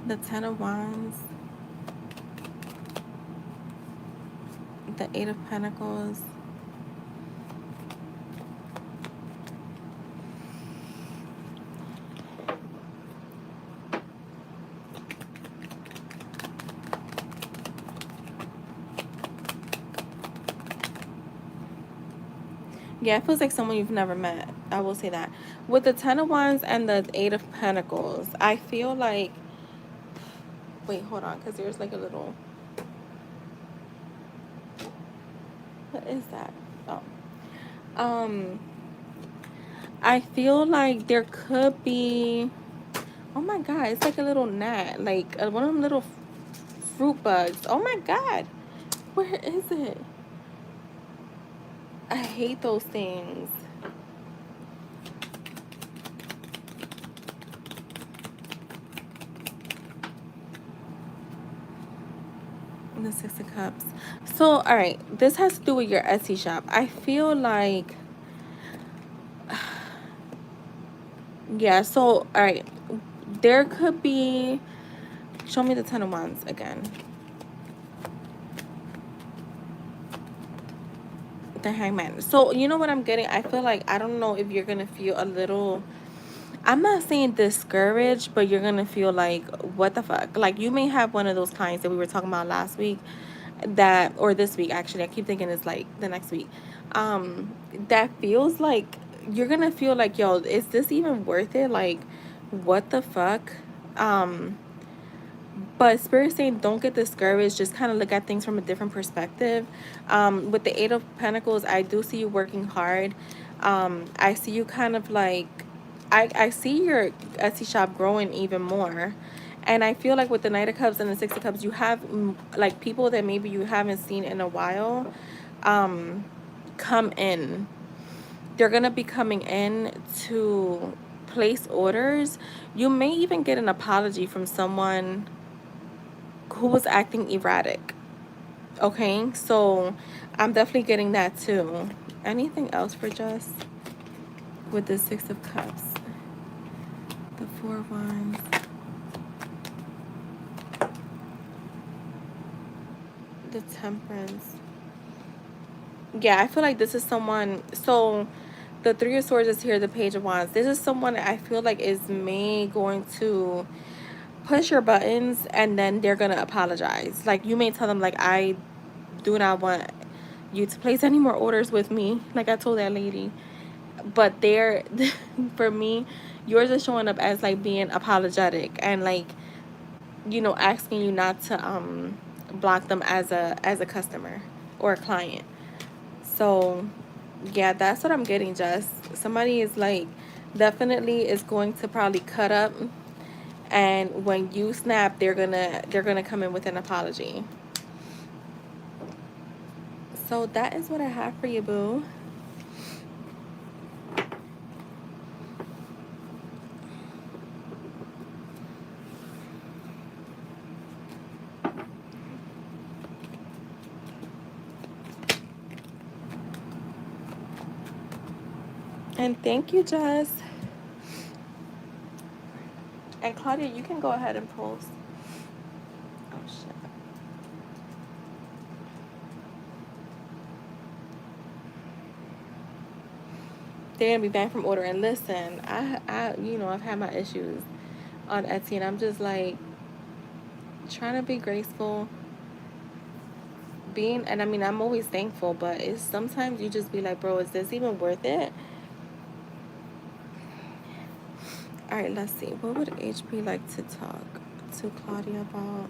The Ten of Wands. The Eight of Pentacles. Yeah, it feels like someone you've never met. I will say that. With the Ten of Wands and the Eight of Pentacles, I feel like Wait, hold on, because there's like a little, what is that? Oh. Um, I feel like there could be, oh my God, it's like a little gnat, like one of them little fruit bugs. Oh my God, where is it? I hate those things. The Six of Cups. So, all right, this has to do with your Etsy shop. I feel like, yeah, so, all right, there could be, show me the Ten of Wands again. The Hangman. So, you know what I'm getting? I feel like, I don't know if you're going to feel a little, I'm not saying discouraged, but you're going to feel like, what the fuck? Like, you may have one of those clients that we were talking about last week that, or this week, actually. I keep thinking it's like the next week. That feels like, you're going to feel like, yo, is this even worth it? Like, what the fuck? But Spirit saying don't get discouraged, just kind of look at things from a different perspective. With the Eight of Pentacles, I do see you working hard. I see you kind of like, I see your Etsy shop growing even more. And I feel like with the Knight of Cups and the Six of Cups, you have like people that maybe you haven't seen in a while come in. They're going to be coming in to place orders. You may even get an apology from someone who was acting erratic. Okay, so I'm definitely getting that too. Anything else for Jess with the Six of Cups, the Four of Wands, the Temperance? Yeah, I feel like this is someone. So the Three of Swords is here, the Page of Wands. This is someone that I feel like is going to push your buttons, and then they're gonna apologize. Like, you may tell them like, I do not want you to place any more orders with me, like I told that lady. But they're for me, yours is showing up as like being apologetic and like, you know, asking you not to block them as a customer or a client. So yeah, that's what I'm getting. Just somebody is like, definitely is going to probably cut up, and when you snap, they're gonna come in with an apology. So that is what I have for you, boo. And thank you, Jess. And Claudia, you can go ahead and post. Oh shit. They're gonna be banned from order. And listen, you know, I've had my issues on Etsy, and I'm just like trying to be graceful, and I mean, I'm always thankful, but it's sometimes you just be like, bro, is this even worth it? All right, let's see. What would HP like to talk to Claudia about?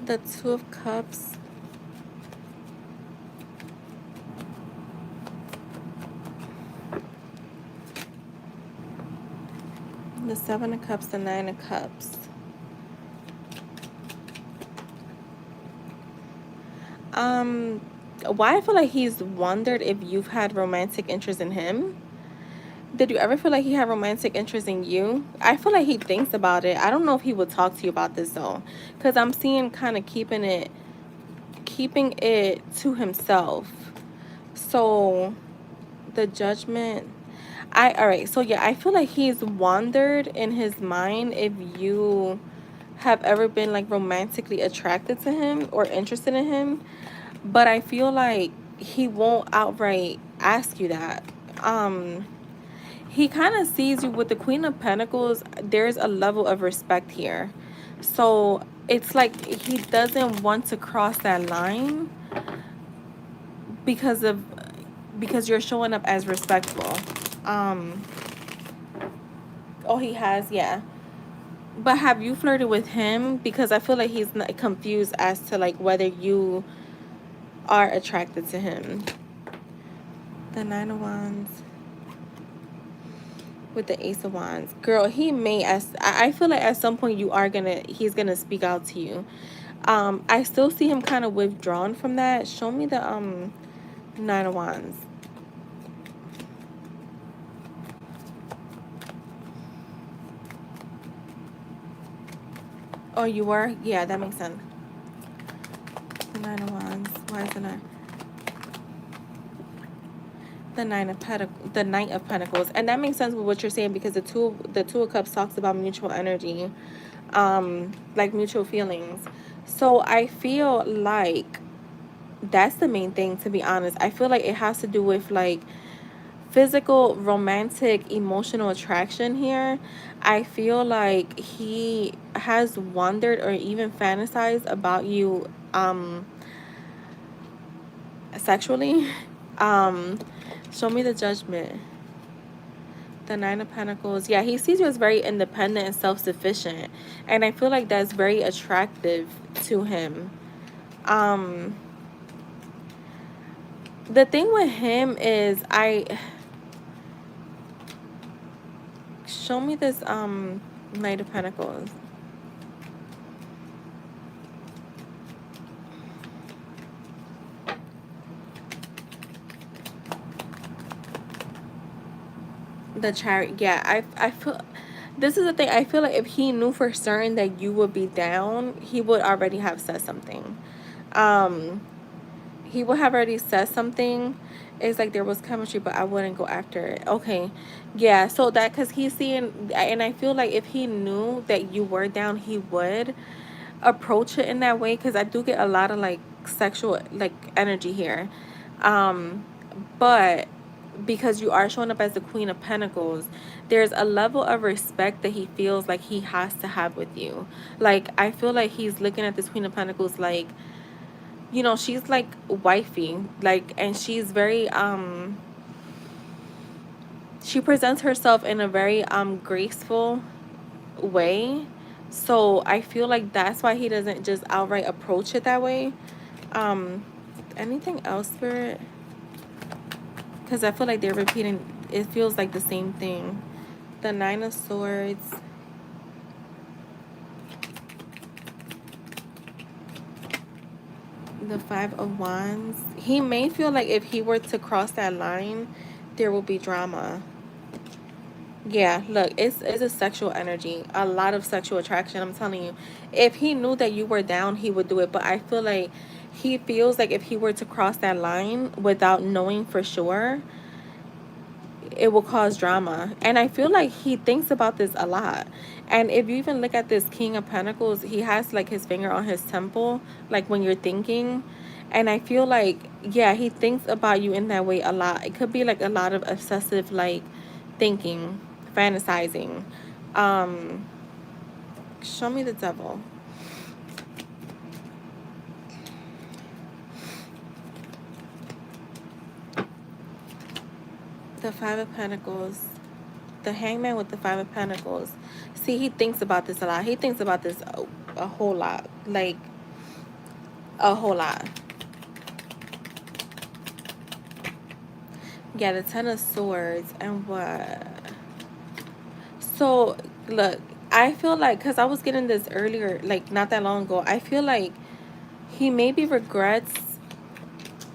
The Two of Cups. The Seven of Cups, the Nine of Cups. Why I feel like he's wondered if you've had romantic interest in him. Did you ever feel like he had romantic interest in you? I feel like he thinks about it. I don't know if he would talk to you about this though, because I'm seeing kind of keeping it to himself. So the judgment. All right. So yeah, I feel like he's wandered in his mind if you have ever been like romantically attracted to him or interested in him, but I feel like he won't outright ask you that. Um he kind of sees you with the Queen of Pentacles. There's a level of respect here. So it's like he doesn't want to cross that line because of because you're showing up as respectful. Um oh, he has, yeah. But have you flirted with him? Because I feel like he's not confused as to like whether you are attracted to him. The Nine of Wands with the Ace of Wands. Girl, he may as I feel like at some point he's gonna speak out to you. I still see him kind of withdrawn from that. Show me the Nine of Wands. Oh, you were? Yeah, that makes sense. The Nine of Wands. Why is the nine? The Knight of Pentacles, and that makes sense with what you're saying because the Two of Cups talks about mutual energy, like mutual feelings. So I feel like that's the main thing, to be honest. I feel like it has to do with like physical, romantic, emotional attraction here. I feel like he has wondered or even fantasized about you sexually. um Show me the Judgment. The Nine of Pentacles. Yeah, he sees you as very independent and self-sufficient, and I feel like that's very attractive to him. um the thing with him is show me this Knight of Pentacles. The Chariot. Yeah, I feel this is the thing. I feel like if he knew for certain that you would be down, he would already have said something. um he would have already said something. It's like there was chemistry, but I wouldn't go after it. Okay. Yeah, so that because he's seeing, and I feel like if he knew that you were down, he would approach it in that way, because I do get a lot of like sexual like energy here. um but because you are showing up as the Queen of Pentacles, there's a level of respect that he feels like he has to have with you. Like I feel like he's looking at this Queen of Pentacles like, you know, she's like wifey, like, and she's very she presents herself in a very graceful way. So I feel like that's why he doesn't just outright approach it that way. um Anything else, Spirit? Because I feel like they're repeating, it feels like the same thing. The Nine of Swords. The Five of Wands. He may feel like if he were to cross that line, there will be drama. Yeah, look, it's a sexual energy, a lot of sexual attraction. I'm telling you, if he knew that you were down, he would do it. But I feel like he feels like if he were to cross that line without knowing for sure, it will cause drama. And I feel like he thinks about this a lot. And if you even look at this King of Pentacles, he has like his finger on his temple, like when you're thinking. And I feel like, yeah, he thinks about you in that way a lot. It could be like a lot of obsessive like thinking, fantasizing. um Show me the Devil. The Five of Pentacles. The Hangman with the Five of Pentacles. See, he thinks about this a lot. He thinks about this a whole lot. Like, a whole lot. Yeah, the Ten of Swords. And what? So, look, I feel like, because I was getting this earlier, like, not that long ago, I feel like he maybe regrets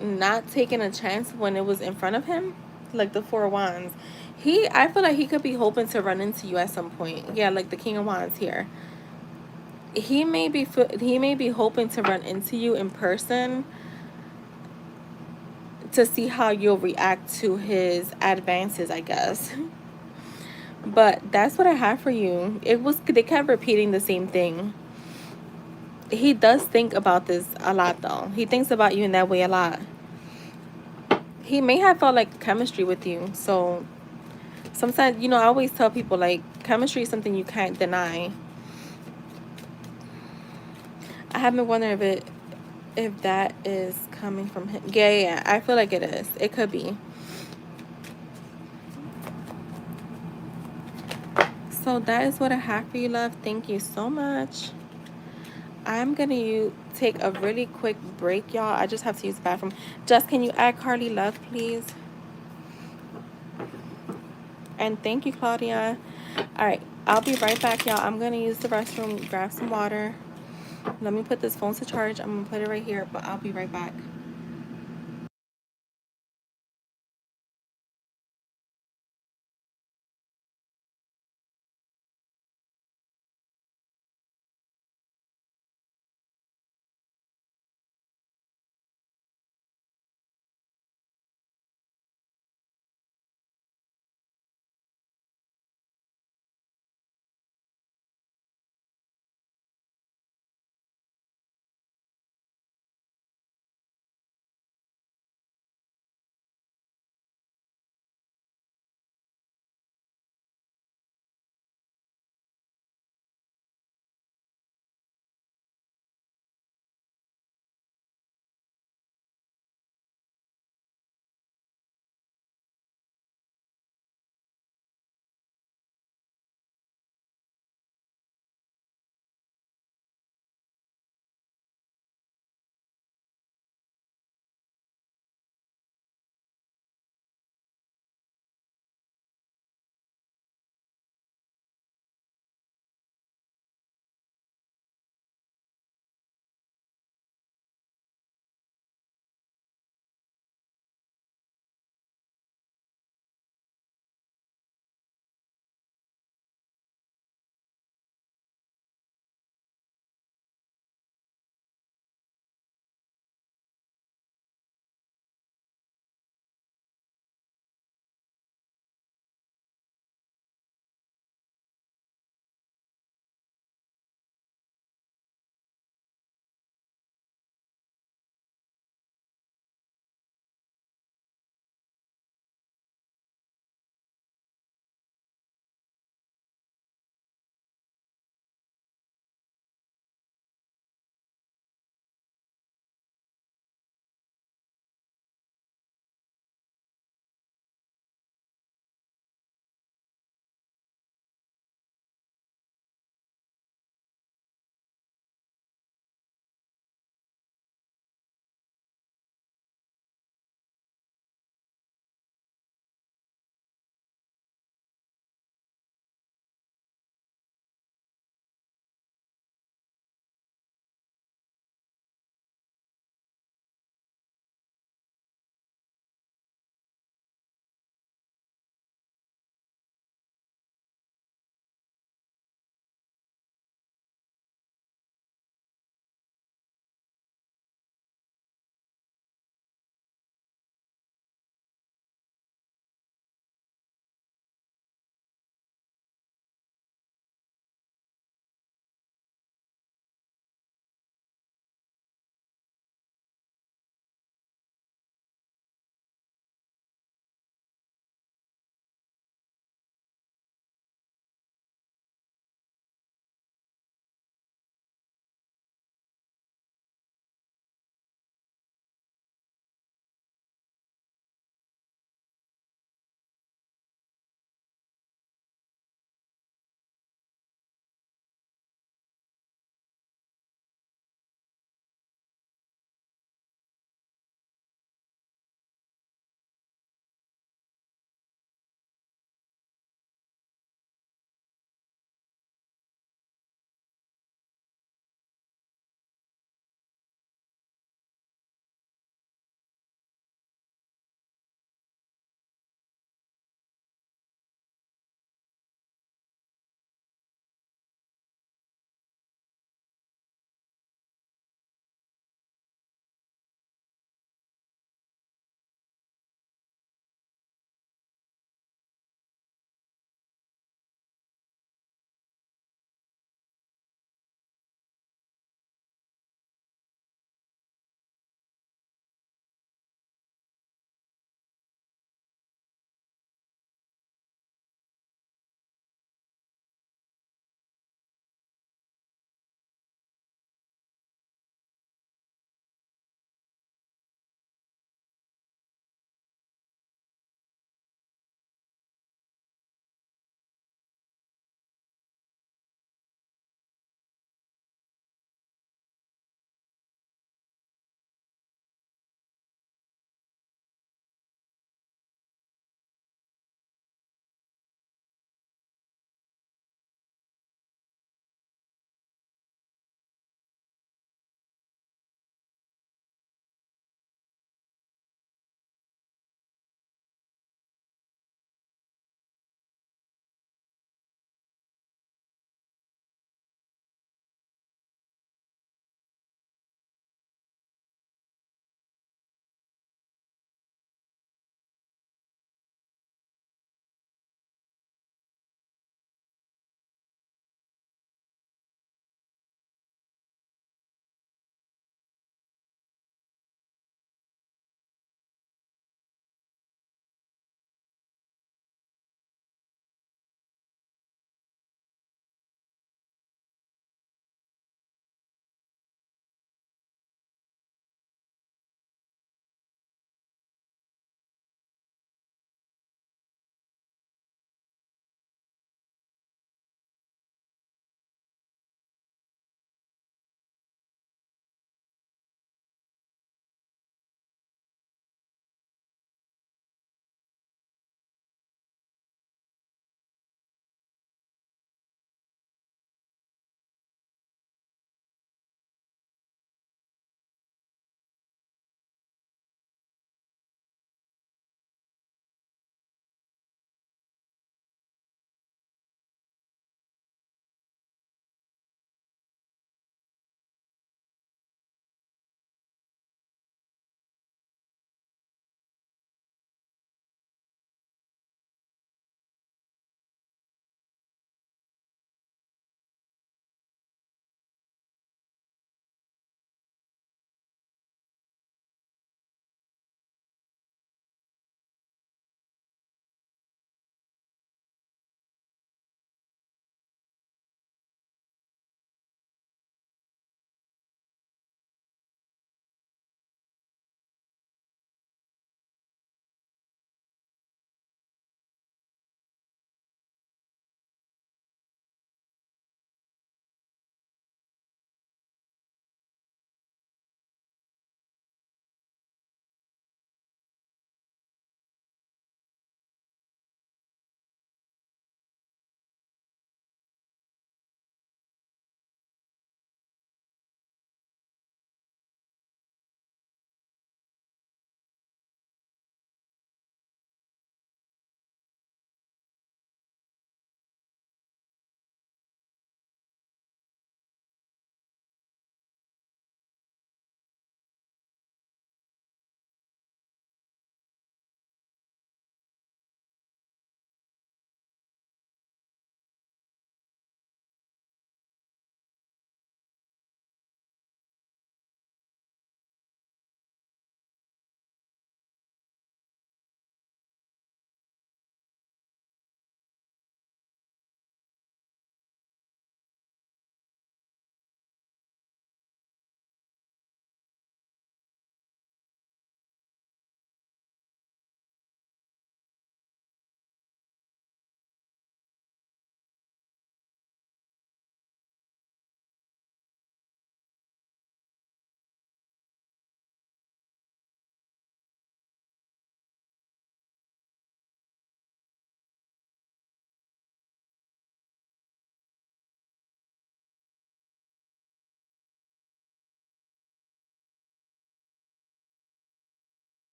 not taking a chance when it was in front of him. like the Four of Wands. I feel like he could be hoping to run into you at some point. Yeah, like the King of Wands here. He may be hoping to run into you in person to see how you'll react to his advances, I guess. But that's what I have for you. They kept repeating the same thing. He does think about this a lot though. He thinks about you in that way a lot. He may have felt like chemistry with you. So sometimes, I always tell people like chemistry is something you can't deny. I have been wondering if that is coming from him. Yeah, yeah, yeah. I feel like it is. It could be. So that is what I have for you, love. Thank you so much. I'm gonna take a really quick break, y'all. I just have to use the bathroom. Just can you add Carly Love, please? And thank you, Claudia. All right, I'll be right back, y'all. I'm gonna use the restroom, grab some water. Let me put this phone to charge. I'm gonna put it right here, but I'll be right back.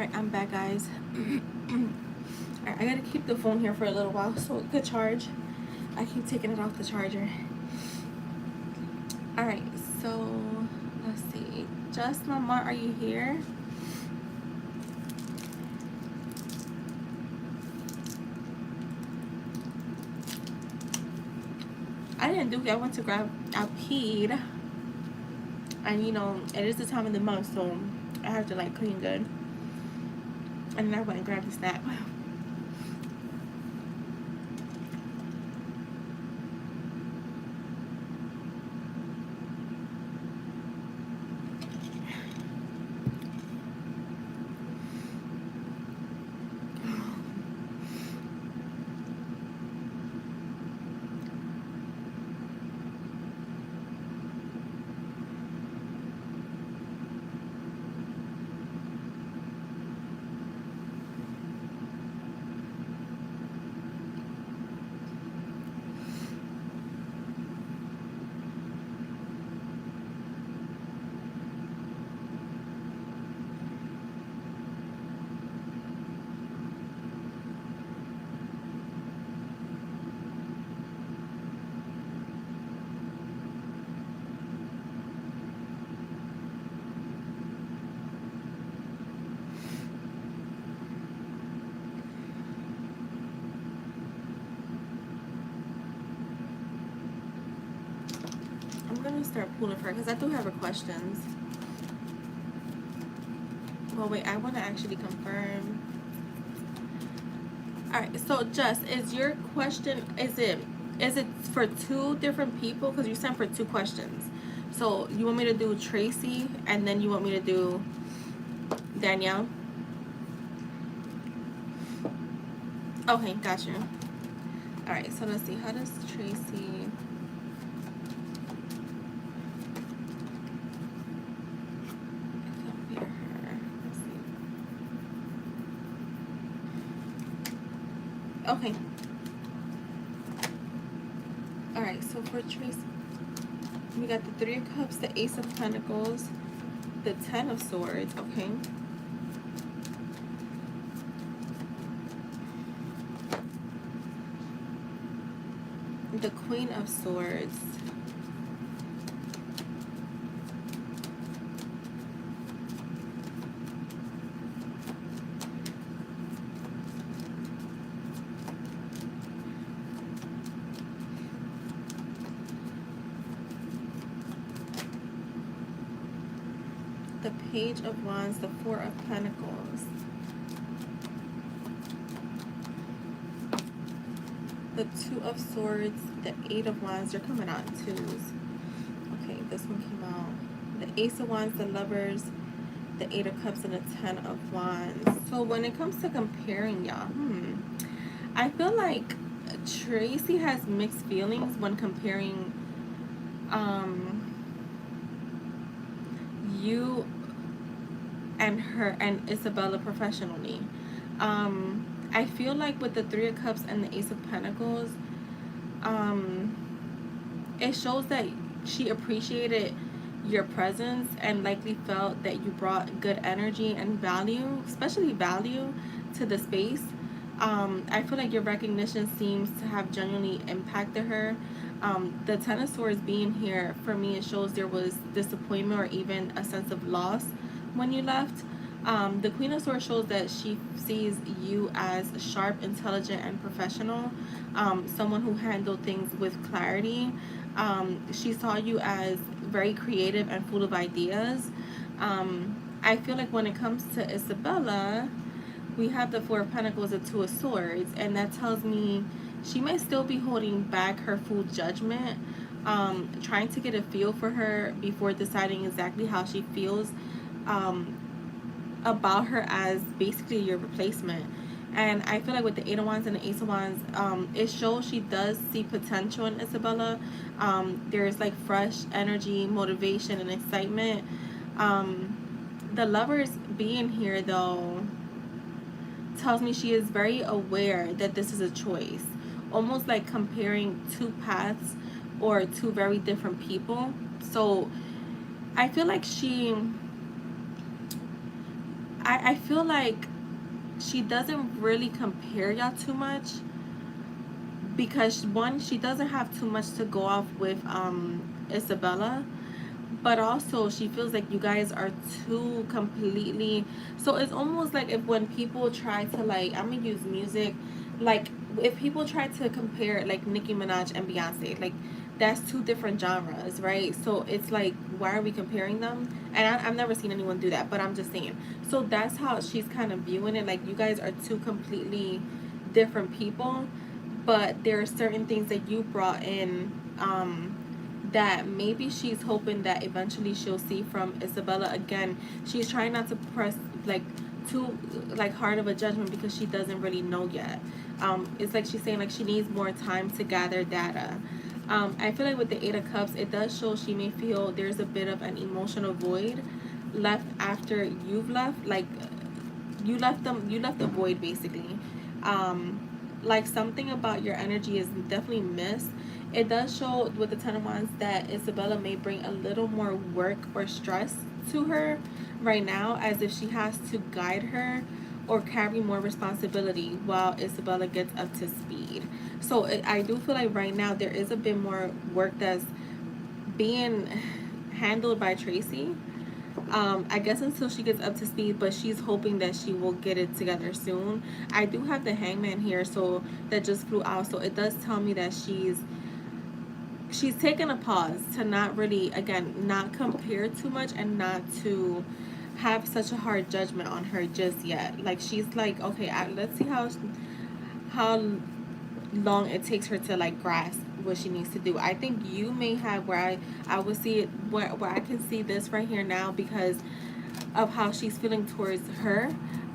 Alright, I'm back, guys. Alright, I gotta keep the phone here for a little while so it could charge. I keep taking it off the charger. Alright, so let's see. Just Mama, are you here? I didn't do it. I went to grab, I peed. And you know, it is the time of the month, so I have to like clean good. And then I went and grabbed a snack. I'm gonna start pulling for her because I do have her questions. Well, wait, I want to actually confirm. All right, so Just, is your question, is it for two different people? Because you sent for two questions. So you want me to do Tracy and then you want me to do Danielle? Okay, got you. All right, so let's see. How does Tracy... compare her? Let's see. Okay. All right, so for Tracy, we got the Three of Cups, the Ace of Pentacles, the Ten of Swords, okay? The Queen of Swords. The Page of Wands, the Four of Pentacles. The Two of Swords, the Eight of Wands. They're coming out in twos. Okay, this one came out. The Ace of Wands, the Lovers, the Eight of Cups, and the Ten of Wands. So when it comes to comparing y'all, I feel like Tracy has mixed feelings when comparing you and her and Isabella professionally. I feel like with the Three of Cups and the Ace of Pentacles, it shows that she appreciated your presence and likely felt that you brought good energy and value, especially value, to the space. I feel like your recognition seems to have genuinely impacted her. The Ten of Swords being here, for me, it shows there was disappointment or even a sense of loss when you left. The Queen of Swords shows that she sees you as sharp, intelligent, and professional, someone who handled things with clarity. She saw you as very creative and full of ideas. I feel like when it comes to Isabella, we have the Four of Pentacles, the Two of Swords, and that tells me she may still be holding back her full judgment, trying to get a feel for her before deciding exactly how she feels about her as basically your replacement. And I feel like with the Eight of Wands and the Ace of Wands, it shows she does see potential in Isabella. There's like fresh energy, motivation, and excitement. The Lovers being here, though, tells me she is very aware that this is a choice. Almost like comparing two paths or two very different people. So I feel like I feel like she doesn't really compare y'all too much, because one, she doesn't have too much to go off with Isabella, but also she feels like you guys are too completely. So it's almost like, if when people try to, like, I'm gonna use music, like if people try to compare like Nicki Minaj and Beyonce, like that's two different genres, right? So it's like, why are we comparing them? And I've never seen anyone do that, but I'm just saying. So that's how she's kind of viewing it, like you guys are two completely different people, but there are certain things that you brought in, that maybe she's hoping that eventually she'll see from Isabella. Again, she's trying not to press like too like hard of a judgment, because she doesn't really know yet. It's like she's saying like she needs more time to gather data. I feel like with the Eight of Cups, it does show she may feel there's a bit of an emotional void left after you've left. Like you left a void basically. Like something about your energy is definitely missed. It does show with the Ten of Wands that Isabella may bring a little more work or stress to her right now, as if she has to guide her or carry more responsibility while Isabella gets up to speed. So I do feel like right now there is a bit more work that's being handled by Tracy. I guess until she gets up to speed, but she's hoping that she will get it together soon. I do have the Hangman here, so that just flew out. So it does tell me that she's taking a pause to not really, again, not compare too much, and not to have such a hard judgment on her just yet. Like she's like, okay, let's see how long it takes her to like grasp what she needs to do. I think you may have where I would see it where I can see this right here now, because of how she's feeling towards her,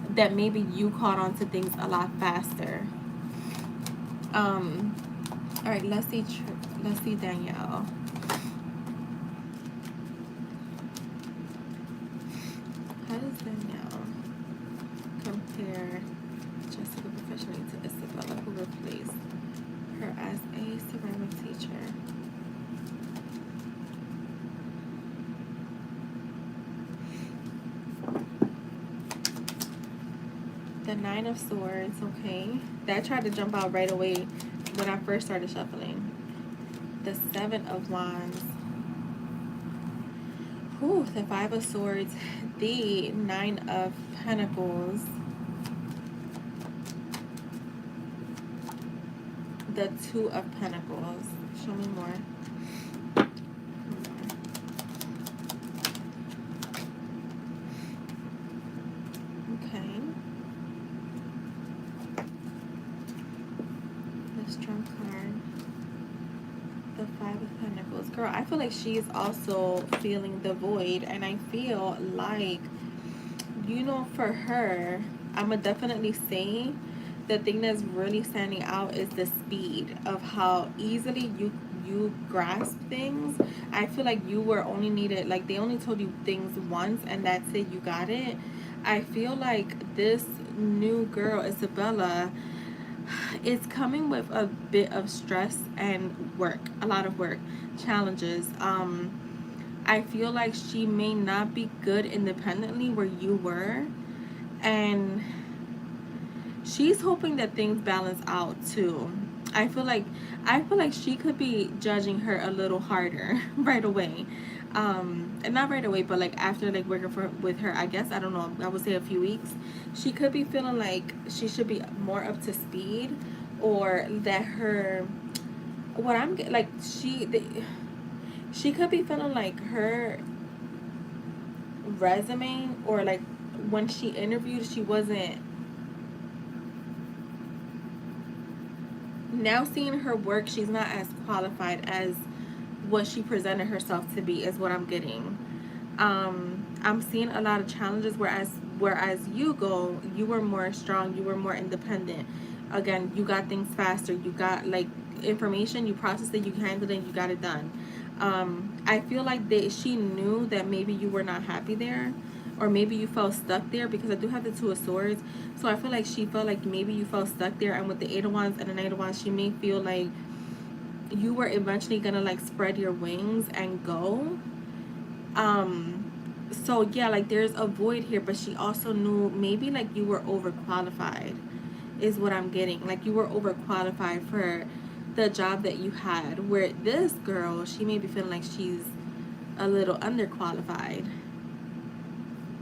that maybe you caught on to things a lot faster. Um all right, let's see Danielle. How does Danielle compare Jessica professionally to Isabella, who replaced her as a ceramic teacher? The Nine of Swords, okay. That tried to jump out right away when I first started shuffling. The Seven of Wands. Whew, the Five of Swords. The Nine of Pentacles. The Two of Pentacles. Show me more. Okay. Let's trump card. The Five of Pentacles. Girl, I feel like she's also feeling the void, and I feel like, you know, for her, I'm gonna definitely say the thing that's really standing out is the speed of how easily you grasp things. I feel like you were only needed, like they only told you things once and that's it, you got it. I feel like this new girl, Isabella, is coming with a bit of stress and work, a lot of work, challenges. I feel like she may not be good independently where you were, and she's hoping that things balance out too. I feel like she could be judging her a little harder right away. And not right away, but like after like working with her, I guess, I don't know, I would say a few weeks, she could be feeling like she should be more up to speed, or that her, what I'm like, she could be feeling like her resume, or like when she interviewed, she wasn't, now seeing her work, she's not as qualified as what she presented herself to be, is what I'm getting. I'm seeing a lot of challenges, whereas you were more strong, you were more independent. Again, you got things faster, you got like information, you processed it, you handled it, you got it done. I feel like she knew that maybe you were not happy there, or maybe you felt stuck there, because I do have the Two of Swords. So I feel like she felt like maybe you felt stuck there, and with the Eight of Wands and the Knight of Wands, she may feel like you were eventually gonna like spread your wings and go. So yeah, like there's a void here, but she also knew maybe like you were overqualified, is what I'm getting. Like you were overqualified for the job that you had. Where this girl, she may be feeling like she's a little underqualified.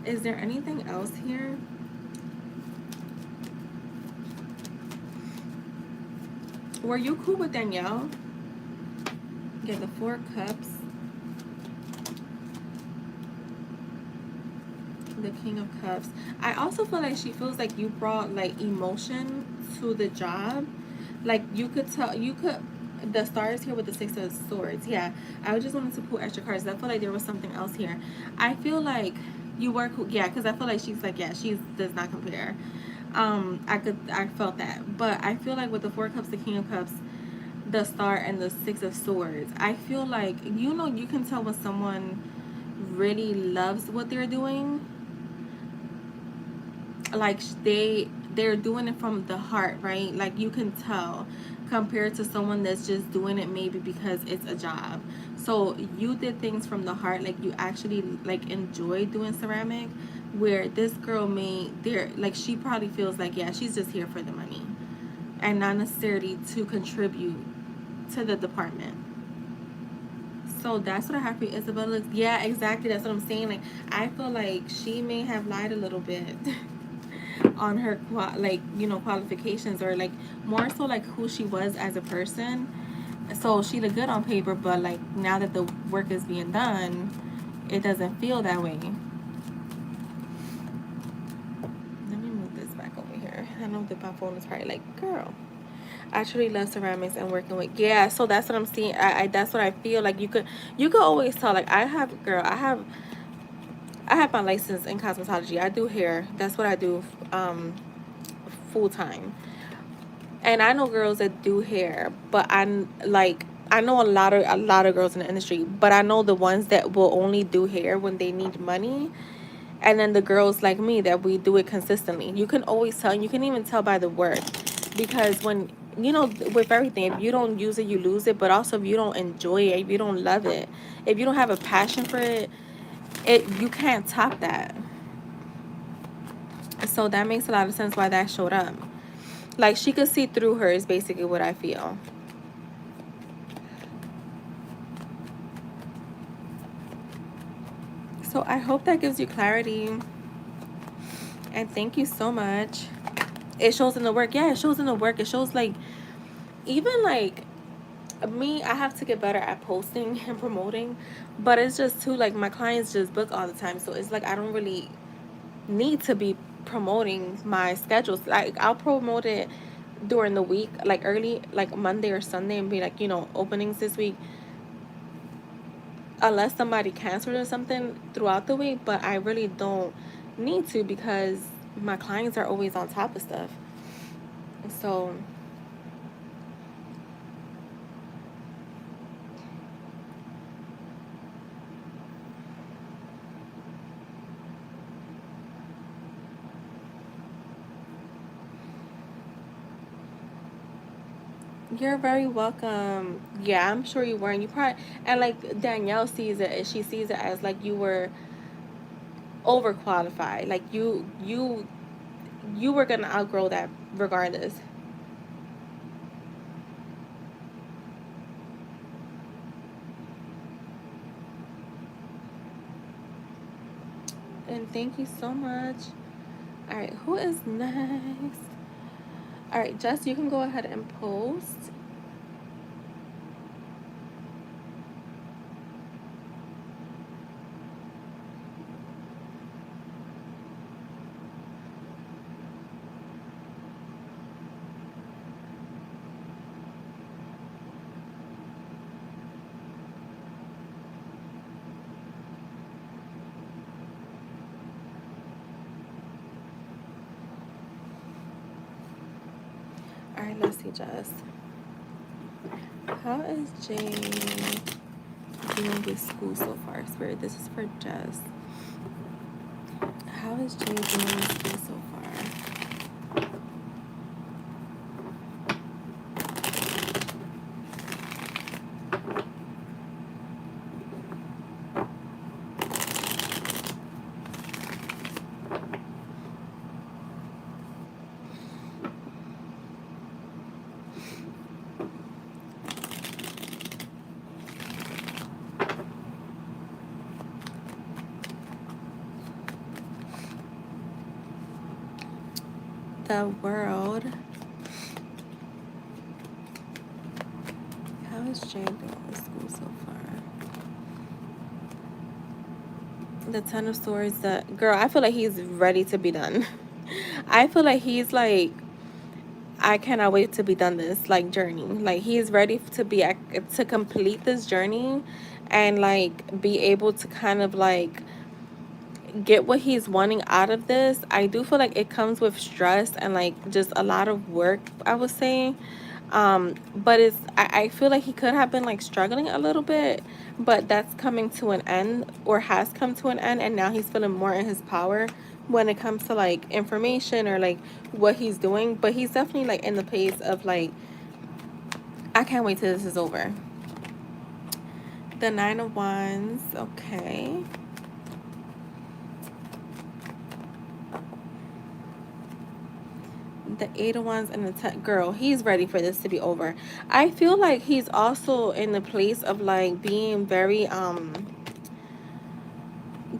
Is there anything else here? Were you cool with Danielle? Yeah, the 4 cups. The King of Cups. I also feel like she feels like you brought like emotion to the job. Like you could tell, you could, the stars here with the 6 of Swords. Yeah, I just wanted to pull extra cards. I feel like there was something else here. I feel like you were cool. Yeah, because I feel like she's like, yeah, she does not compare. I felt that. But I feel like with the 4 cups, the King of Cups, the Star, and the 6 of Swords, I feel like, you know, you can tell when someone really loves what they're doing. Like they're doing it from the heart, right? Like you can tell, compared to someone that's just doing it maybe because it's a job. So you did things from the heart, like you actually like enjoy doing ceramic, where this girl may, there, like she probably feels like, yeah, she's just here for the money and not necessarily to contribute to the department. So that's what I have for you, Isabella. Yeah, exactly, that's what I'm saying. Like I feel like she may have lied a little bit on her like, you know, qualifications, or like more so like who she was as a person. So she looked good on paper, but like now that the work is being done, it doesn't feel that way. Let me move this back over here. I know that my phone is probably like, girl, I truly love ceramics and working with, yeah. So that's what I'm seeing. I that's what I feel like. You could always tell. Like I have, girl, I have my license in cosmetology. I do hair. That's what I do full time. And I know girls that do hair, but I know a lot of girls in the industry, but I know the ones that will only do hair when they need money, and then the girls like me that we do it consistently. You can always tell. You can even tell by the work, because when, you know, with everything, if you don't use it, you lose it. But also, if you don't enjoy it, if you don't love it, if you don't have a passion for it, you can't top that. So that makes a lot of sense why that showed up. Like she could see through her is basically what I feel. So I hope that gives you clarity. And thank you so much. It shows in the work. Yeah, it shows in the work. It shows like, even like me, I have to get better at posting and promoting. But it's just too, like my clients just book all the time. So it's like I don't really need to be promoting my schedules. Like I'll promote it during the week, like early, like Monday or Sunday, and be like, you know, openings this week, unless somebody canceled or something throughout the week. But I really don't need to, because my clients are always on top of stuff. So you're very welcome. Yeah, I'm sure you were. And you probably, and like Danielle sees it, she sees it as like you were overqualified. Like you were gonna outgrow that regardless. And thank you so much. All right, who is next? All right, Jess, you can go ahead and post. All right, let's see, Jess. How is Jay doing with school so far? Spirit, this is for Jess. How is Jay doing with school so far? the world. How is Jay doing with school so far? The Ten of Swords, the girl, I feel like he's ready to be done. I feel like he's like, I cannot wait to be done this like journey. Like he's ready to be to complete this journey and like be able to kind of like get what he's wanting out of this. I do feel like it comes with stress and like just a lot of work, I would say. But I feel like he could have been like struggling a little bit, but that's coming to an end or has come to an end, and now he's feeling more in his power when it comes to like information or like what he's doing. But he's definitely like in the place of like, I can't wait till this is over. The Nine of Wands, okay. The Eight of Wands and the girl, he's ready for this to be over. I feel like he's also in the place of like being very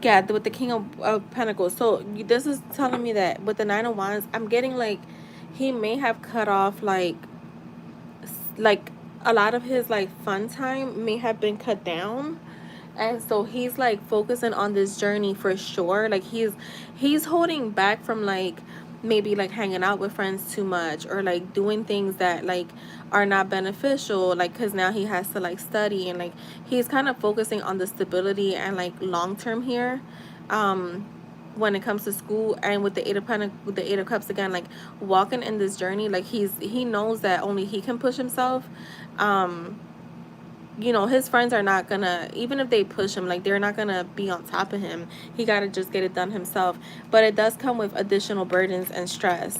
yeah, with the King of Pentacles. So this is telling me that with the Nine of Wands, I'm getting like he may have cut off like a lot of his like fun time may have been cut down, and so he's like focusing on this journey for sure. Like he's holding back from like maybe like hanging out with friends too much or like doing things that like are not beneficial, like because now he has to like study, and like he's kind of focusing on the stability and like long term here when it comes to school. And with the with the Eight of Cups again, like walking in this journey, like he knows that only he can push himself. You know, his friends are not gonna, even if they push him, like they're not gonna be on top of him. He gotta just get it done himself. But it does come with additional burdens and stress.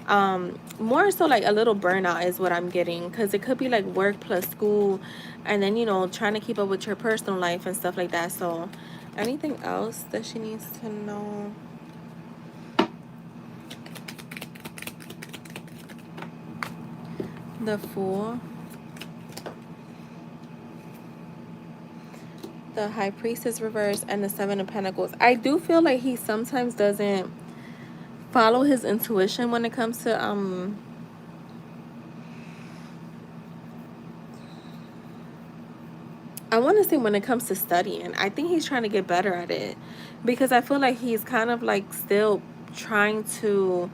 More so like a little burnout is what I'm getting, because it could be like work plus school, and then, you know, trying to keep up with your personal life and stuff like that. So anything else that she needs to know? The Fool, the High Priestess reverse, and the Seven of Pentacles. I do feel like he sometimes doesn't follow his intuition when it comes to I want to say when it comes to studying. I think he's trying to get better at it, because I feel like he's kind of like still trying to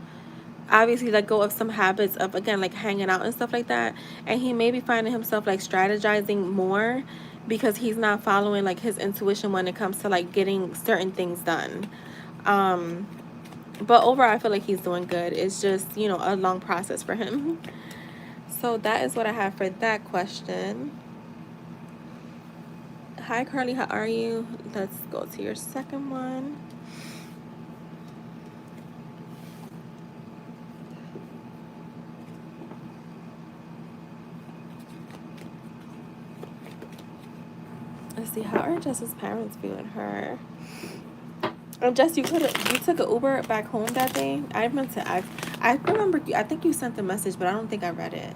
obviously let go of some habits of, again, like hanging out and stuff like that. And he may be finding himself like strategizing more because he's not following like his intuition when it comes to like getting certain things done. But overall, I feel like he's doing good. It's just, you know, a long process for him. So that is what I have for that question. Hi, Carly. How are you? Let's go to your second one. Let's see. How are Jess's parents viewing her? Jess, you took an Uber back home that day. I meant to. I remember. I think you sent the message, but I don't think I read it.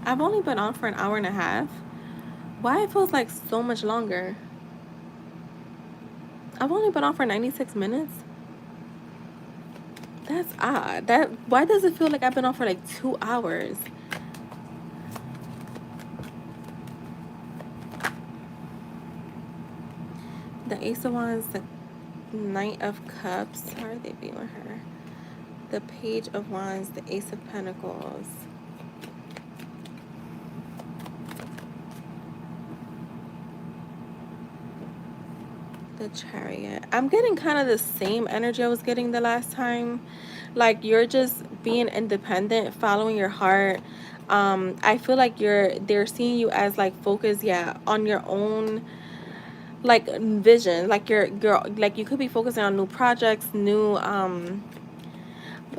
I've only been on for an hour and a half. Why it feels like so much longer? I've only been on for 96 minutes. That's odd. Why does it feel like I've been on for like 2 hours? The Ace of Wands, the Knight of Cups. How are they viewing her? The Page of Wands, the Ace of Pentacles. The Chariot. I'm getting kind of the same energy I was getting the last time. Like you're just being independent, following your heart. I feel like they're seeing you as like focused, yeah, on your own like vision. Like you're like you could be focusing on new projects, new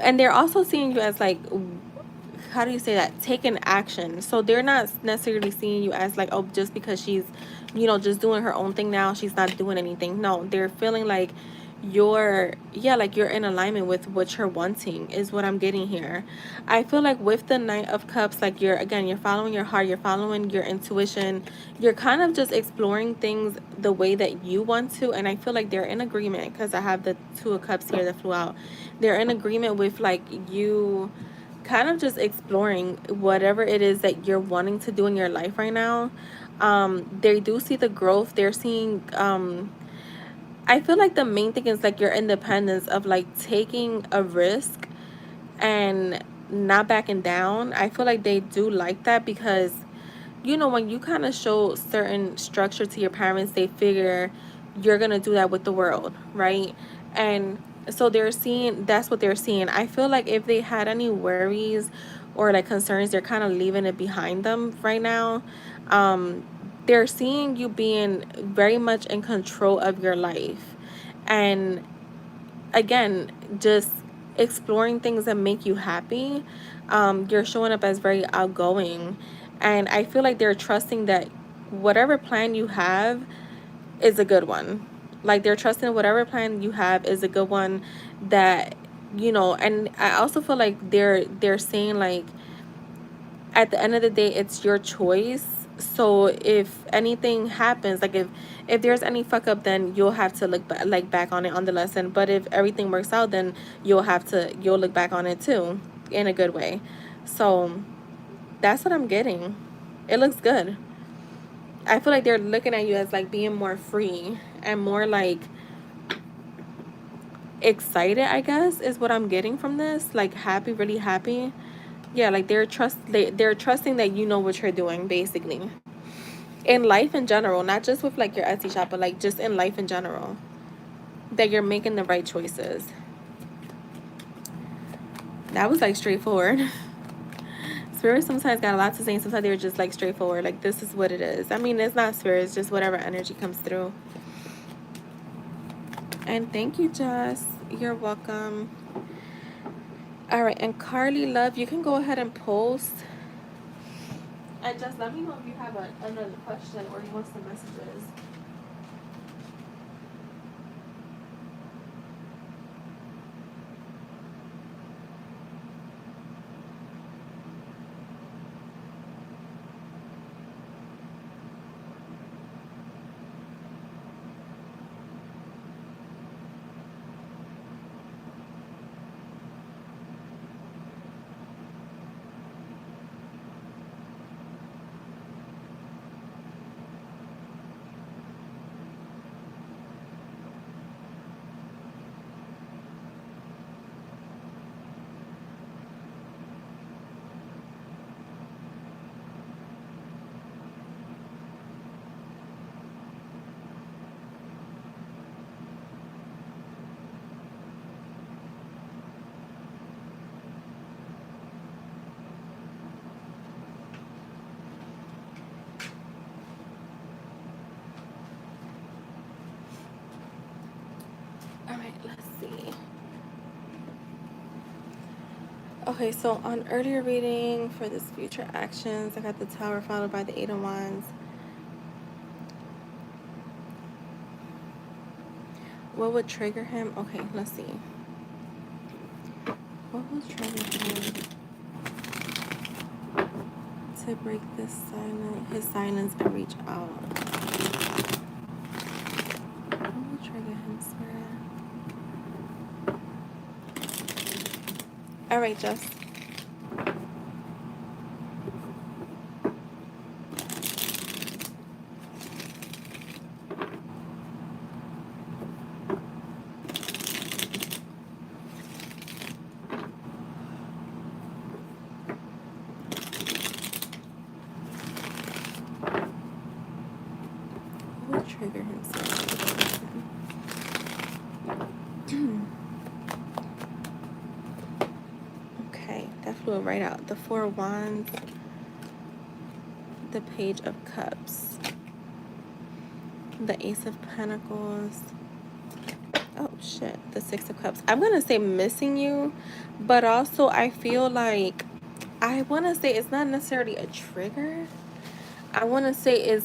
And they're also seeing you as like, how do you say that, taking action. So they're not necessarily seeing you as like, oh, just because she's, you know, just doing her own thing now, she's not doing anything. No, they're feeling like you're, yeah, like you're in alignment with what you're wanting, is what I'm getting here. I feel like with the Knight of Cups, like you're, again, you're following your heart, you're following your intuition, you're kind of just exploring things the way that you want to. And I feel like they're in agreement, because I have the Two of Cups here that flew out. They're in agreement with like you kind of just exploring whatever it is that you're wanting to do in your life right now. They do see the growth. They're seeing, I feel like the main thing is like your independence of like taking a risk and not backing down. I feel like they do like that, because you know, when you kind of show certain structure to your parents, they figure you're gonna do that with the world, right? And so they're seeing, that's what they're seeing. I feel like if they had any worries or like concerns, they're kind of leaving it behind them right now. um they're seeing you being very much in control of your life, and again, just exploring things that make you happy. You're showing up as very outgoing, and I feel like they're trusting that whatever plan you have is a good one. Like they're trusting whatever plan you have is a good one, that, you know. And I also feel like they're saying like, at the end of the day, it's your choice. So if anything happens, like if there's any fuck up, then you'll have to look back, like back on it, on the lesson. But if everything works out, then you'll look back on it too, in a good way. So that's what I'm getting. It looks good. I feel like they're looking at you as like being more free and more like excited, I guess, is what I'm getting from this. Like happy, really happy. Yeah, like they're trusting that you know what you're doing, basically. In life in general, not just with like your Etsy shop, but like just in life in general, that you're making the right choices. That was like straightforward. Spirit sometimes got a lot to say, and sometimes they're just like straightforward, like this is what it is. I mean, it's not spirit, it's just whatever energy comes through. And thank you, Jess. You're welcome. All right, and Carly Love, you can go ahead and post. And just let me know if you have another question or you want some messages. All right, let's see. Okay, so on earlier reading for this future actions, I got the Tower followed by the Eight of Wands. What would trigger him? Okay, let's see. What would trigger him to break his silence and reach out? What would trigger him, Spirit? All right, Jess. What would trigger him, Spirit? Okay, that flew right out. The Four of Wands, the Page of Cups, the Ace of Pentacles, Oh shit, the Six of Cups. I'm gonna say missing you, but also I feel like I wanna say it's not necessarily a trigger. I wanna say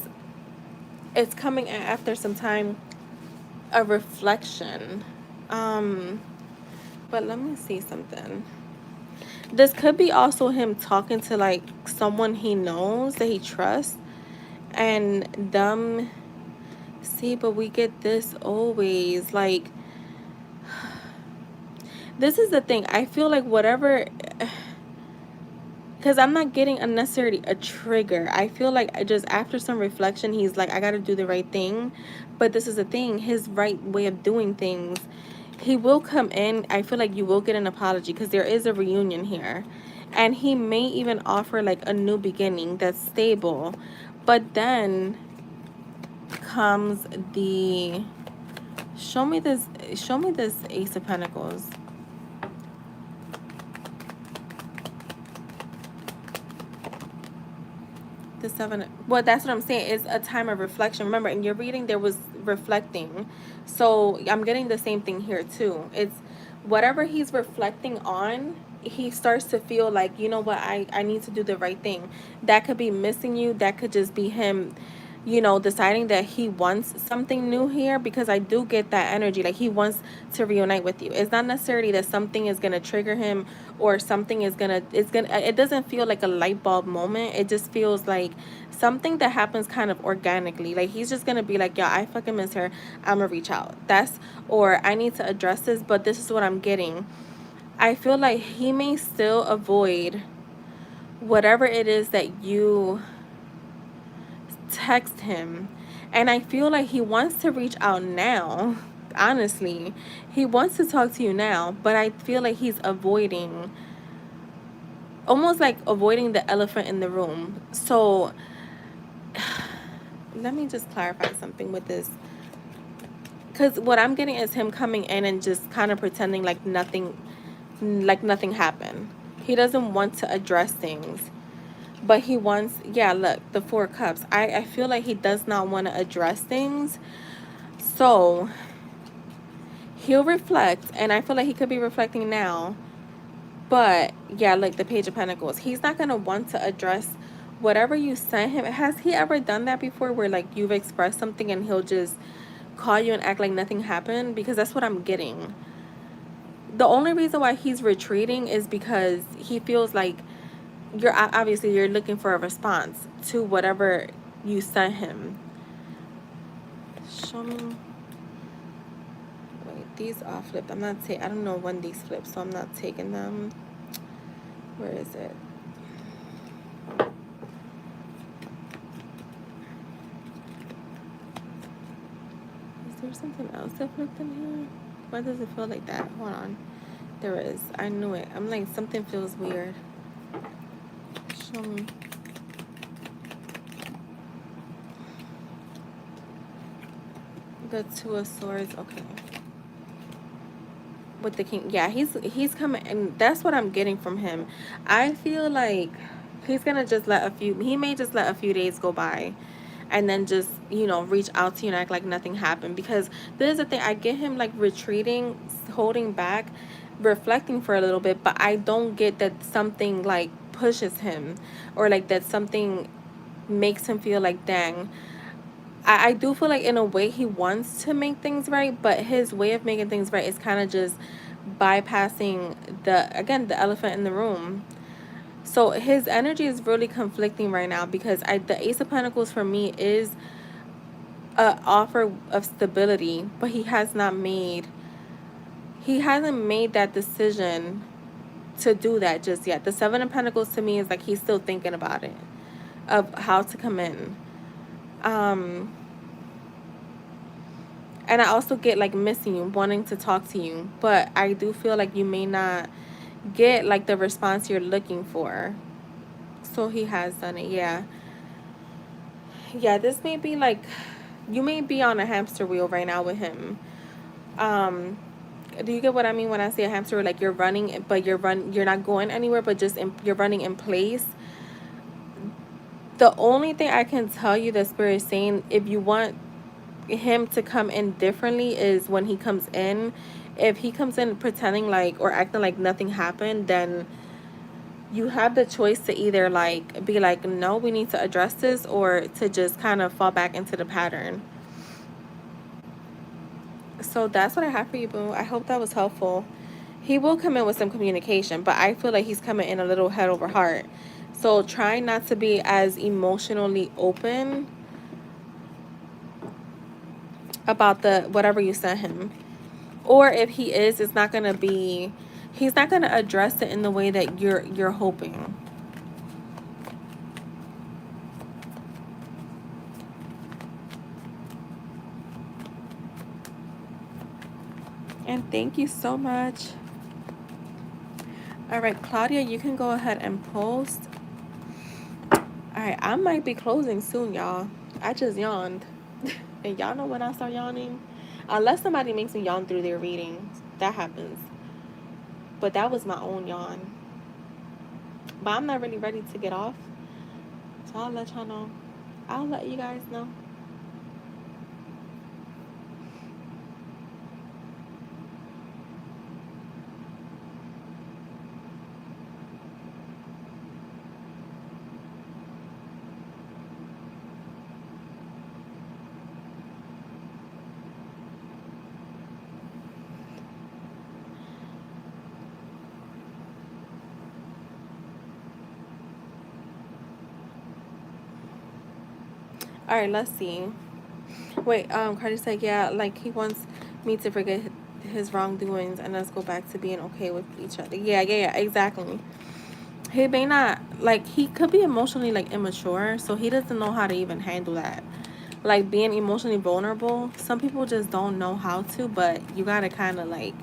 it's coming after some time, a reflection. Um, but let me see something. This could be also him talking to like someone he knows that he trusts, and them. See, but we get this always like. This is the thing. I feel like whatever, because I'm not getting unnecessarily a trigger. I feel like I just after some reflection, he's like, I gotta do the right thing. But this is the thing, his right way of doing things. He will come in. I feel like you will get an apology because there is a reunion here. And he may even offer like a new beginning that's stable. But then comes the show me this Ace of Pentacles. The seven, well, that's what I'm saying. It's a time of reflection. Remember, in your reading, there was reflecting. So I'm getting the same thing here too. It's whatever he's reflecting on, he starts to feel like, you know what, I need to do the right thing. That could be missing you. That could just be him, you know, deciding that he wants something new here, because I do get that energy. Like he wants to reunite with you. It's not necessarily that something is going to trigger him or something is going to, it doesn't feel like a light bulb moment. It just feels like something that happens kind of organically. Like he's just going to be like, yeah, I fucking miss her. I'm going to reach out. Or I need to address this, but this is what I'm getting. I feel like he may still avoid whatever it is that you text him, and I feel like he wants to reach out now. Honestly, he wants to talk to you now, but I feel like he's avoiding, almost like avoiding the elephant in the room. So let me just clarify something with this, because what I'm getting is him coming in and just kind of pretending like nothing happened. He doesn't want to address things. But he wants, yeah, look, the Four of Cups. I feel like he does not want to address things. So he'll reflect, and I feel like he could be reflecting now. But yeah, like the Page of Pentacles, he's not going to want to address whatever you sent him. Has he ever done that before, where like you've expressed something and he'll just call you and act like nothing happened? Because that's what I'm getting. The only reason why he's retreating is because he feels like you're looking for a response to whatever you sent him. Show me. Wait, these are flipped. I don't know when these flip, so I'm not taking them. Where is it? Is there something else that flipped in here? Why does it feel like that? Hold on. There is. I knew it. I'm like, something feels weird. Show me. The Two of Swords. Okay. With the King. Yeah, he's coming, and that's what I'm getting from him. I feel like he's gonna just he may just let a few days go by, and then just, you know, reach out to you and act like nothing happened. Because this is the thing, I get him like retreating, holding back, reflecting for a little bit, but I don't get that something like pushes him, or like that something makes him feel like, dang. I do feel like in a way he wants to make things right, but his way of making things right is kind of just bypassing the elephant in the room. So his energy is really conflicting right now, because the Ace of Pentacles for me is a offer of stability, but he hasn't made that decision to do that just yet. The Seven of Pentacles to me is like he's still thinking about it, of how to come in. And I also get like missing you, wanting to talk to you, but I do feel like you may not get like the response you're looking for. So he has done it. Yeah, this may be like, you may be on a hamster wheel right now with him. Do you get what I mean when I say a hamster wheel? Like you're running, but you're not going anywhere, but just you're running in place. The only thing I can tell you that Spirit is saying, if you want, him to come in differently is when he comes in. If he comes in pretending like or acting like nothing happened, then you have the choice to either like be like, no, we need to address this, or to just kind of fall back into the pattern. So that's what I have for you, boo. I hope that was helpful. He will come in with some communication, but I feel like he's coming in a little head over heart. So try not to be as emotionally open about the whatever you sent him. Or if he is, it's not gonna be, he's not gonna address it in the way that you're hoping. And thank you so much. All right, Claudia, you can go ahead and post. All right, I might be closing soon, y'all. I just yawned. And y'all know when I start yawning? Unless somebody makes me yawn through their readings. That happens. But that was my own yawn. But I'm not really ready to get off. So I'll let y'all know. I'll let you guys know. All right, let's see. Wait, Cardi said, yeah, like he wants me to forget his wrongdoings and us go back to being okay with each other. Yeah, exactly. He may not, like, he could be emotionally, like, immature, so he doesn't know how to even handle that. Like, being emotionally vulnerable, some people just don't know how to, but you gotta kind of, like,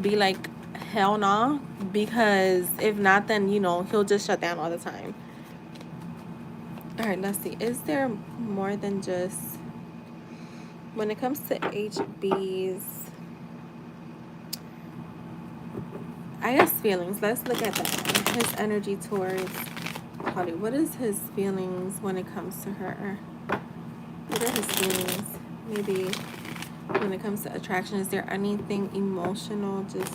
be like, hell no, because if not, then, you know, he'll just shut down all the time. All right, let's see. Is there more than just, when it comes to HB's, I guess feelings. Let's look at that. His energy towards Holly. What is his feelings when it comes to her? What are his feelings? Maybe when it comes to attraction, is there anything emotional? Just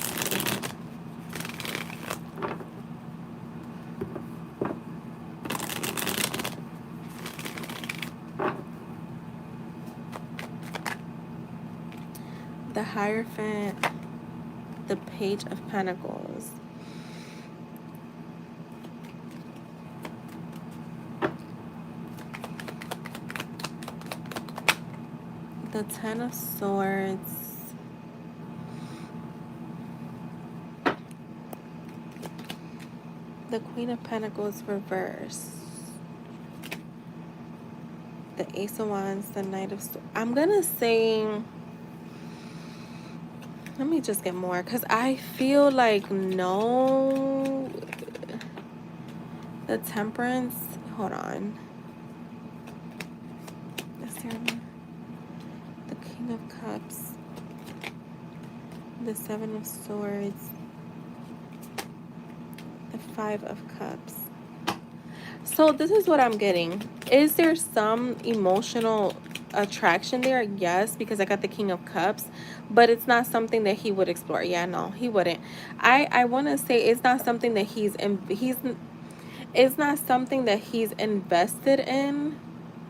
the Hierophant, the Page of Pentacles. The Ten of Swords. The Queen of Pentacles reverse. The Ace of Wands, the Knight of Swords. I'm gonna say, let me just get more, because I feel like no. The Temperance. Hold on. Is there more? The King of Cups. The Seven of Swords. The Five of Cups. So this is what I'm getting. Is there some emotional attraction there? Yes, because I got the King of Cups, but it's not something that he would explore. Yeah, no, he wouldn't. I want to say it's not something that it's not something that he's invested in.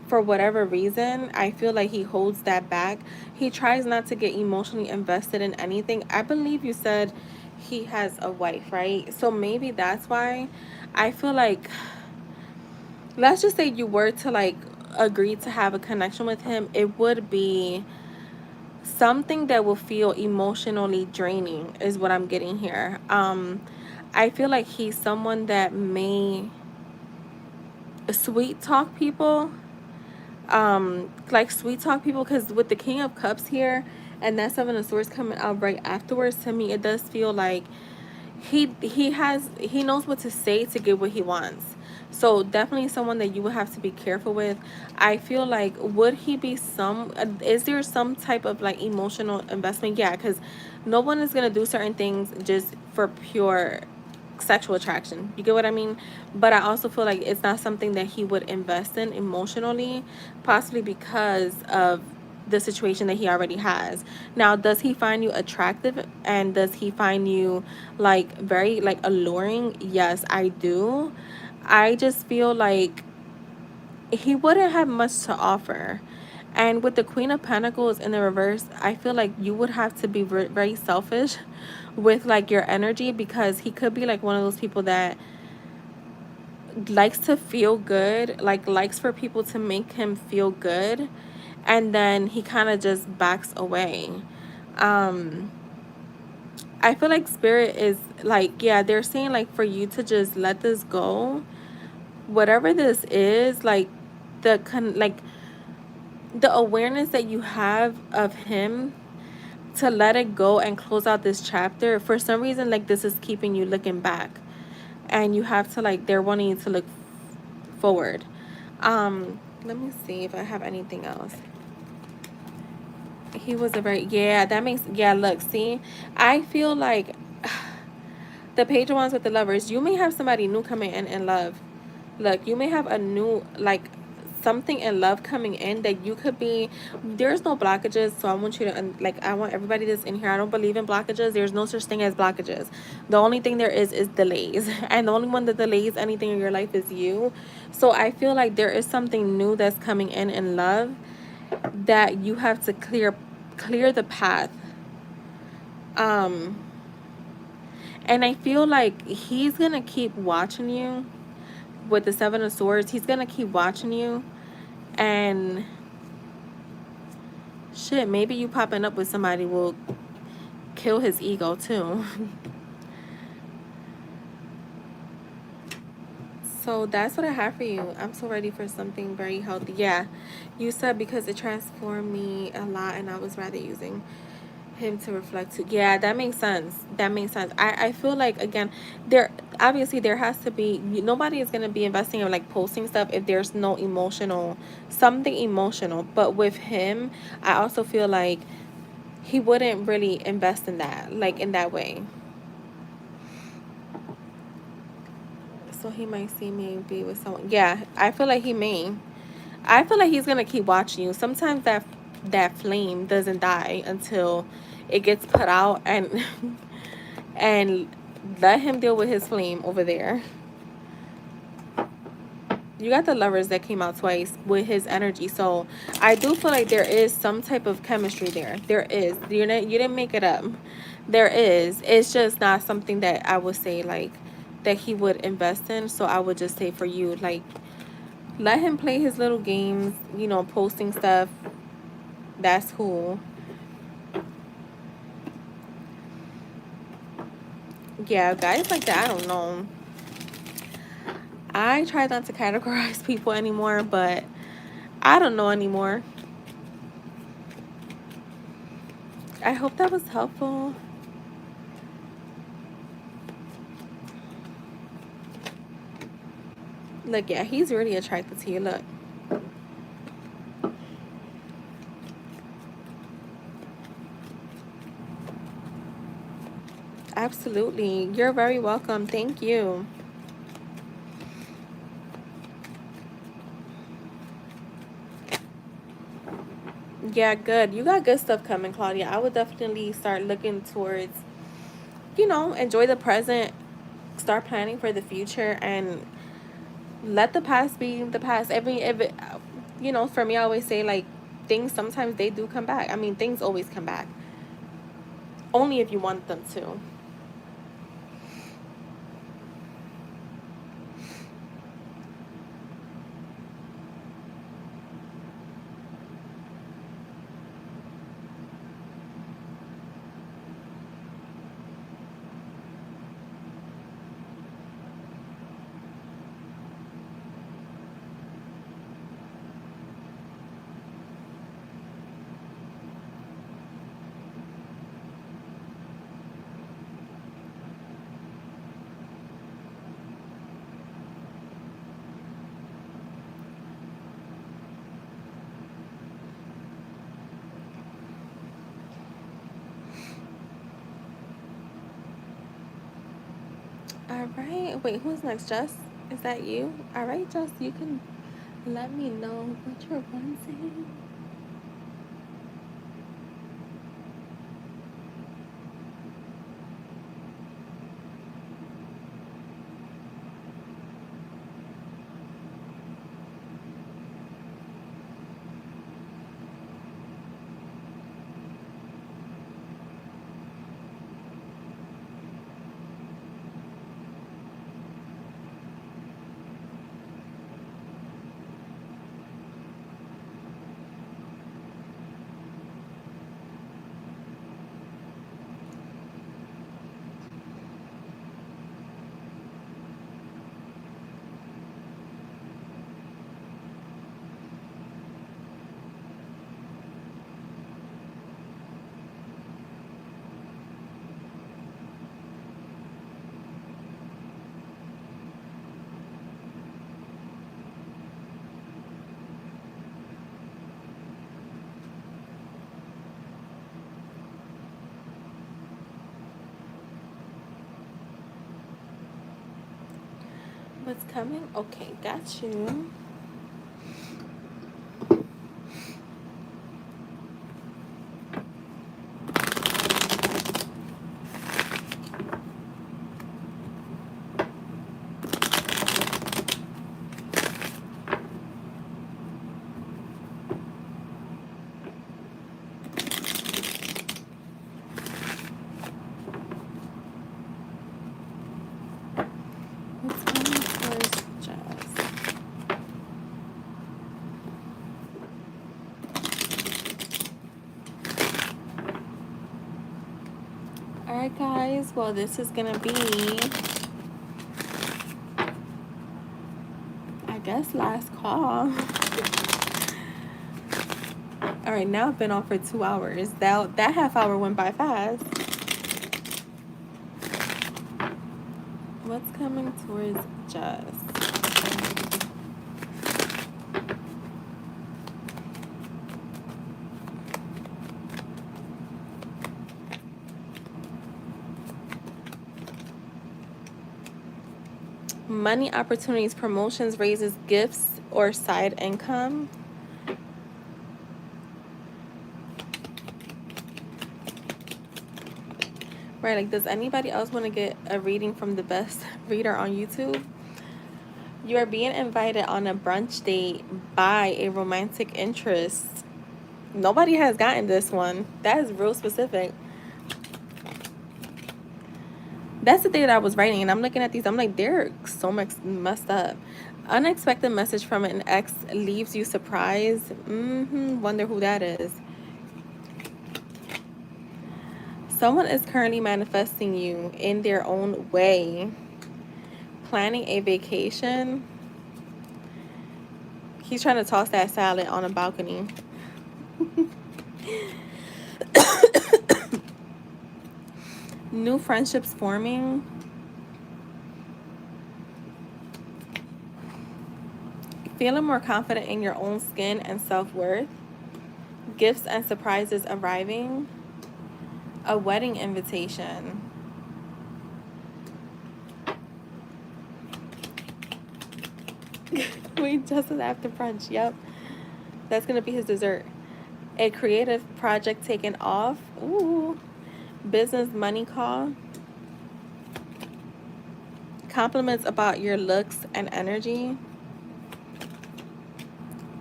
For whatever reason, I feel like he holds that back. He tries not to get emotionally invested in anything. I believe you said he has a wife, right? So maybe that's why. I feel like, let's just say you were to like agree to have a connection with him, it would be something that will feel emotionally draining is what I'm getting here. I feel like he's someone that may sweet talk people, like sweet talk people, because with the King of Cups here and that Seven of Swords coming out right afterwards, to me it does feel like he knows what to say to get what he wants. So definitely someone that you would have to be careful with. I feel like, would he be some, is there some type of like emotional investment? Yeah, because no one is going to do certain things just for pure sexual attraction. You get what I mean? But I also feel like it's not something that he would invest in emotionally, possibly because of the situation that he already has. Now, does he find you attractive and does he find you like very like alluring? Yes, I do. I just feel like he wouldn't have much to offer. And with the Queen of Pentacles in the reverse, I feel like you would have to be very selfish with like your energy, because he could be like one of those people that likes to feel good, like likes for people to make him feel good, and then he kind of just backs away. um I feel like spirit is like, yeah, they're saying like for you to just let this go, whatever this is, like like the awareness that you have of him, to let it go and close out this chapter. For some reason, like this is keeping you looking back, and you have to like, they're wanting you to look forward. Let me see if I have anything else. He was a very, yeah, that makes, yeah, look, see, I feel like the page of wands with the lovers, you may have somebody new coming in love. Look, you may have a new, like, something in love coming in that you could be, there's no blockages. So I want you to, like, I want everybody that's in here, I don't believe in blockages. There's no such thing as blockages. The only thing there is delays. And the only one that delays anything in your life is you. So I feel like there is something new that's coming in love, that you have to clear the path. um and I feel like he's gonna keep watching you with the Seven of Swords. He's gonna keep watching you, and shit, maybe you popping up with somebody will kill his ego too. So that's what I have for you. I'm so ready for something very healthy. Yeah, you said because it transformed me a lot and I was rather using him to reflect to. Yeah, that makes sense. That makes sense. I feel like, again, there obviously there has to be, nobody is going to be investing in like posting stuff if there's no emotional, something emotional. But with him, I also feel like he wouldn't really invest in that, like in that way. So he might see me be with someone. Yeah, I feel like he may. I feel like he's gonna keep watching you. Sometimes that flame doesn't die until it gets put out, and and let him deal with his flame over there. You got the lovers that came out twice with his energy, so I do feel like there is some type of chemistry there. There is. You didn't make it up. There is. It's just not something that I would say like that he would invest in. So I would just say for you, like, let him play his little games, posting stuff. That's cool. Yeah, guys like that, I don't know. I try not to categorize people anymore, but I don't know anymore. I hope that was helpful. Look, yeah, he's really attracted to you. Look. Absolutely. You're very welcome. Thank you. Yeah, good. You got good stuff coming, Claudia. I would definitely start looking towards, enjoy the present, start planning for the future, and let the past be the past. If it, for me, I always say, like, things sometimes they do come back. I mean, things always come back. Only if you want them to. All right. Wait, who's next? Jess? Is that you? All right, Jess, you can let me know what you're wanting. What's coming? Okay, got you. What's coming towards Jazz? Alright, guys. Well, this is gonna be, I guess, last call. Alright, now I've been on for 2 hours. That half hour went by fast. What's coming towards Jazz? Money opportunities, promotions, raises, gifts, or side income. Right, like, does anybody else want to get a reading from the best reader on YouTube? You are being invited on a brunch date by a romantic interest. Nobody has gotten this one. That is real specific. That's the thing that I was writing, and I'm looking at these. I'm like, they're so messed up. Unexpected message from an ex leaves you surprised. Wonder who that is. Someone is currently manifesting you in their own way. Planning a vacation. He's trying to toss that salad on a balcony. New friendships forming. Feeling more confident in your own skin and self-worth. Gifts and surprises arriving. A wedding invitation. We just after brunch. Yep. That's going to be his dessert. A creative project taken off. Ooh. Business money call. Compliments about your looks and energy.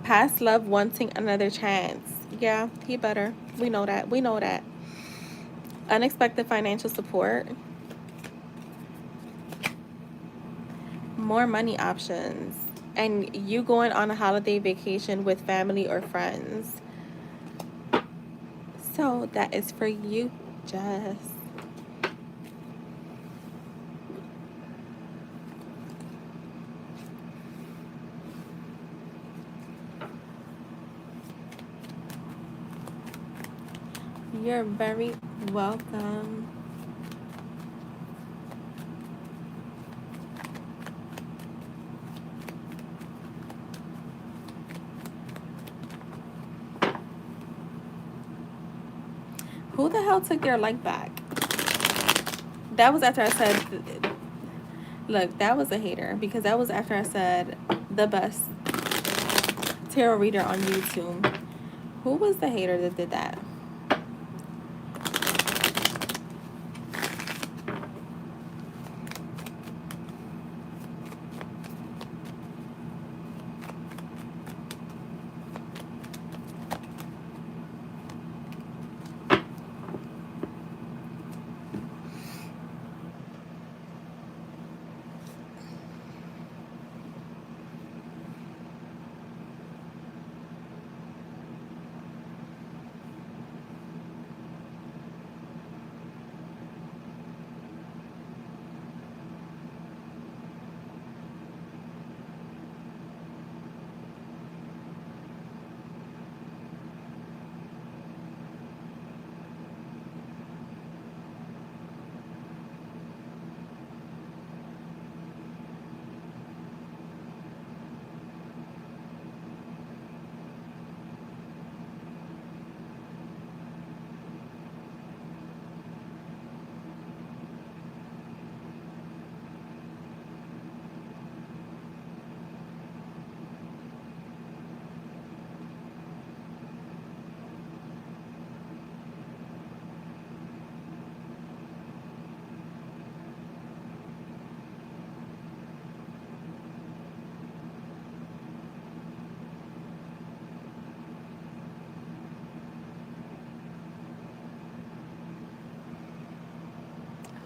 Past love wanting another chance. Yeah, he better. We know that. We know that. Unexpected financial support. More money options. And you going on a holiday vacation with family or friends. So that is for you, Jess. You're very welcome. Who the hell took their like back? That was after I said, look, that was a hater, because that was after I said the best tarot reader on YouTube. Who was the hater that did that?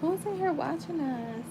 Who's in here watching us?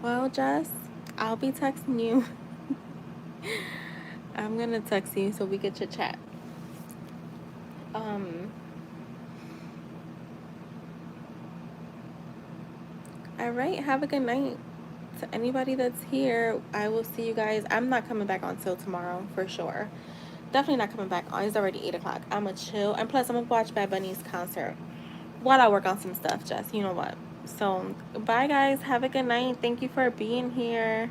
Well, Jess, I'll be texting you. I'm gonna text you so we can chit chat. Um, all right, have a good night. To anybody that's here, I will see you guys. I'm not coming back on till tomorrow for sure. Definitely not coming back on. It's already 8 o'clock. I'ma chill, and plus I'm gonna watch Bad Bunny's concert while I work on some stuff. Jess, you know what? So bye guys. Have a good night. Thank you for being here.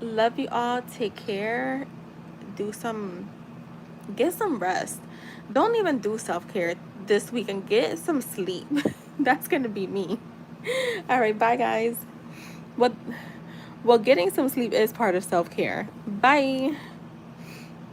Love you all. Take care. Do some Get some rest. Don't even do self-care this weekend. Get some sleep. That's gonna be me. All right, bye guys. What Well, getting some sleep is part of self-care. Bye.